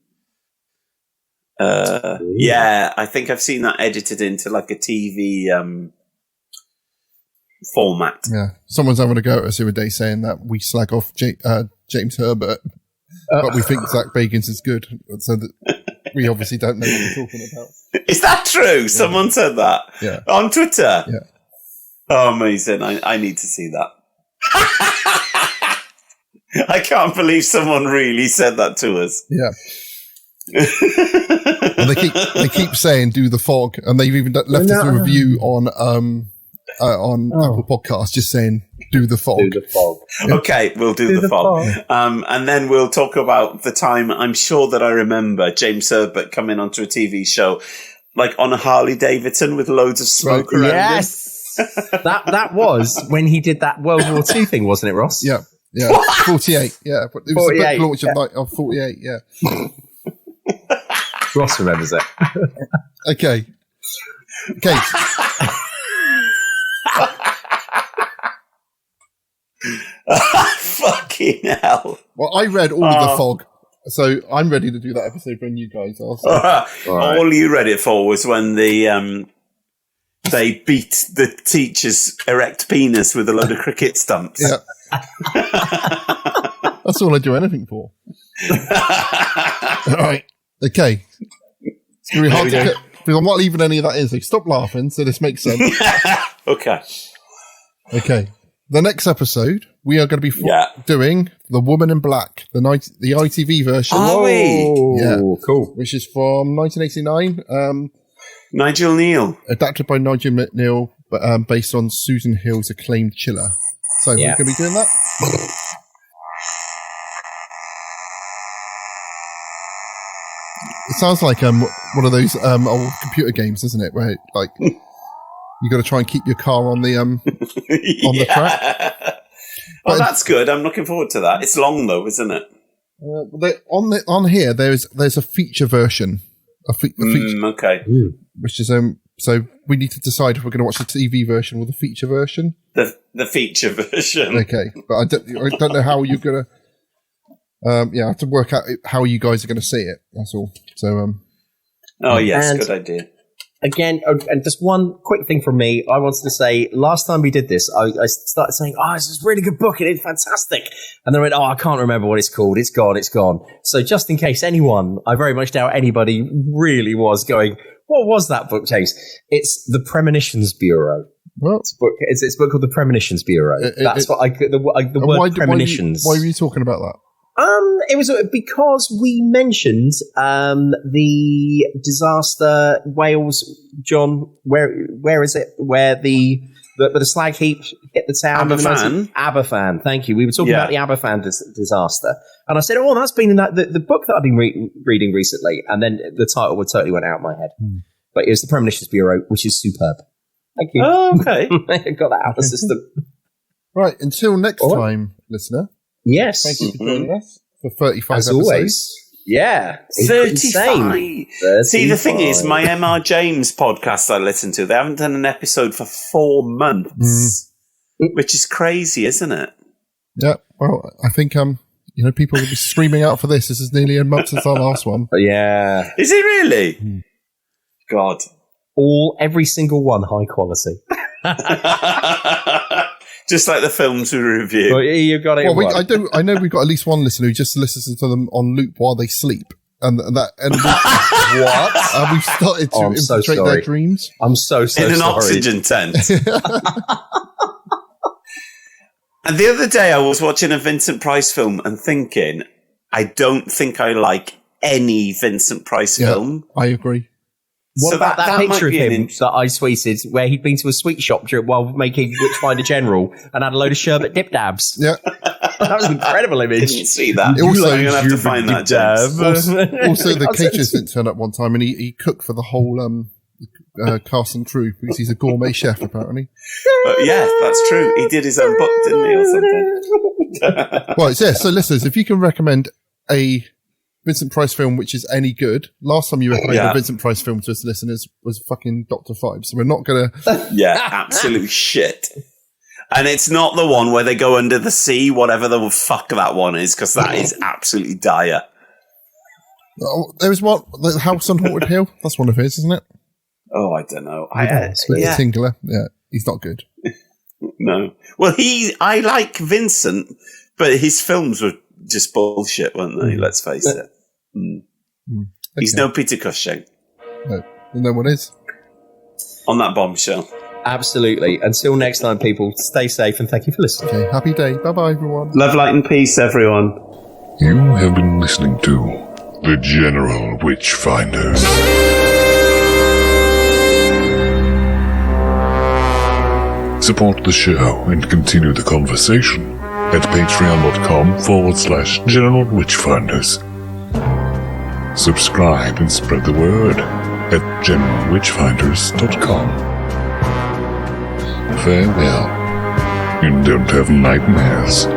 Yeah, I think I've seen that edited into like a TV format. Yeah, someone's having a go at us the other day saying that we slag off James Herbert, but we think Zach Bagans is good, so that we obviously don't know what we're talking about. Is that true? Yeah. Someone said that on Twitter. Yeah. Oh, amazing! I need to see that. I can't believe someone really said that to us. Yeah. And they keep saying do the fog, and they've even left us a review on Apple Podcasts just saying do the fog. Do the fog. Yeah. Okay, we'll do the fog. And then we'll talk about the time I'm sure that I remember James Herbert coming onto a TV show like on a Harley Davidson with loads of smoke around him. that was when he did that World War II thing, wasn't it, Ross? Yeah. 48. Yeah, it was 48, the book launch of 48. Yeah. Ross remembers it. Okay. Fucking hell. Well, I read all of the fog, so I'm ready to do that episode when you guys are. So. All you read it for was when they beat the teacher's erect penis with a load of cricket stumps. Yeah. That's all I do anything for. All right. Okay. It's going to be hard to get, because I'm not leaving any of that in, so stop laughing so this makes sense. Okay. The next episode, we are going to be doing The Woman in Black, the ITV version. Are we? Yeah. Cool. Which is from 1989. Nigel Neal. Adapted by Nigel McNeil, but based on Susan Hill's acclaimed Chiller. So we're going to be doing that. It sounds like one of those old computer games, isn't it? Where like you got to try and keep your car on the on the track. Oh, that's good. I'm looking forward to that. It's long though, isn't it? On here, there's a feature version. Okay. Which is so we need to decide if we're going to watch the TV version or the feature version. The feature version. Okay, but I don't know how you're going to. I have to work out how you guys are going to see it. That's all. So. Yes, good idea. Again, and just one quick thing from me. I wanted to say, last time we did this, I started saying, this is a really good book. It is fantastic. And then I went, I can't remember what it's called. It's gone. So just in case anyone, I very much doubt anybody really was going, what was that book, Chase? It's The Premonitions Bureau. What? It's a book called The Premonitions Bureau. That's what the word premonitions. Why were you talking about that? It was because we mentioned the disaster Wales, John. Where is it? Where the slag heap hit the town? Aberfan. Thank you. We were talking about the Aberfan disaster, and I said, that's been in the book that I've been reading recently, and then the title totally went out of my head. But it was the Premonitions Bureau, which is superb. Thank you. Oh, okay. Got that out of the system. Right. Until next time, listener. Yes. Thank you for joining us for 35 As episodes. Always. Yeah. 35. See, the thing is, my MR James podcast I listen to, they haven't done an episode for 4 months, which is crazy, isn't it? Yeah. Well, I think people will be screaming out for this. This is nearly a month since our last one. Yeah. Is it really? God. Every single one high quality. Just like the films we review. Well, you got it. Well, I know we've got at least one listener who just listens to them on loop while they sleep. And what? We've started to infiltrate their dreams. I'm so in an oxygen tent. And the other day I was watching a Vincent Price film and thinking, I don't think I like any Vincent Price film. I agree. What about that picture of him that I tweeted where he'd been to a sweet shop while making Witchfinder General and had a load of sherbet dip dabs? Yeah. That was an incredible image. Didn't see that. Also, I'm going to have to find that, James. Also, the caterers didn't turn up one time and he cooked for the whole cast and crew because he's a gourmet chef, apparently. Yeah, that's true. He did his own book, didn't he, or something? Right, so listeners, if you can recommend a Vincent Price film which is any good. Last time you recommended a Vincent Price film to us listeners was fucking Dr. Five, so we're not going to... Yeah, absolute shit. And it's not the one where they go under the sea, whatever the fuck that one is, because that is absolutely dire. Oh, there was one, the House on Haunted Hill. That's one of his, isn't it? Oh, I don't know. Tingler. Yeah, he's not good. No. Well, I like Vincent, but his films were just bullshit, weren't they? Let's face it. Okay. He's no Peter Cushing. No one is. On that bombshell. Absolutely. Until next time, people, stay safe and thank you for listening. Okay, happy day. Bye-bye, everyone. Love, light and peace, everyone. You have been listening to The General Witchfinders. Support the show and continue the conversation at patreon.com/General Witchfinders. Subscribe and spread the word at generalwitchfinders.com. Farewell, and don't have nightmares.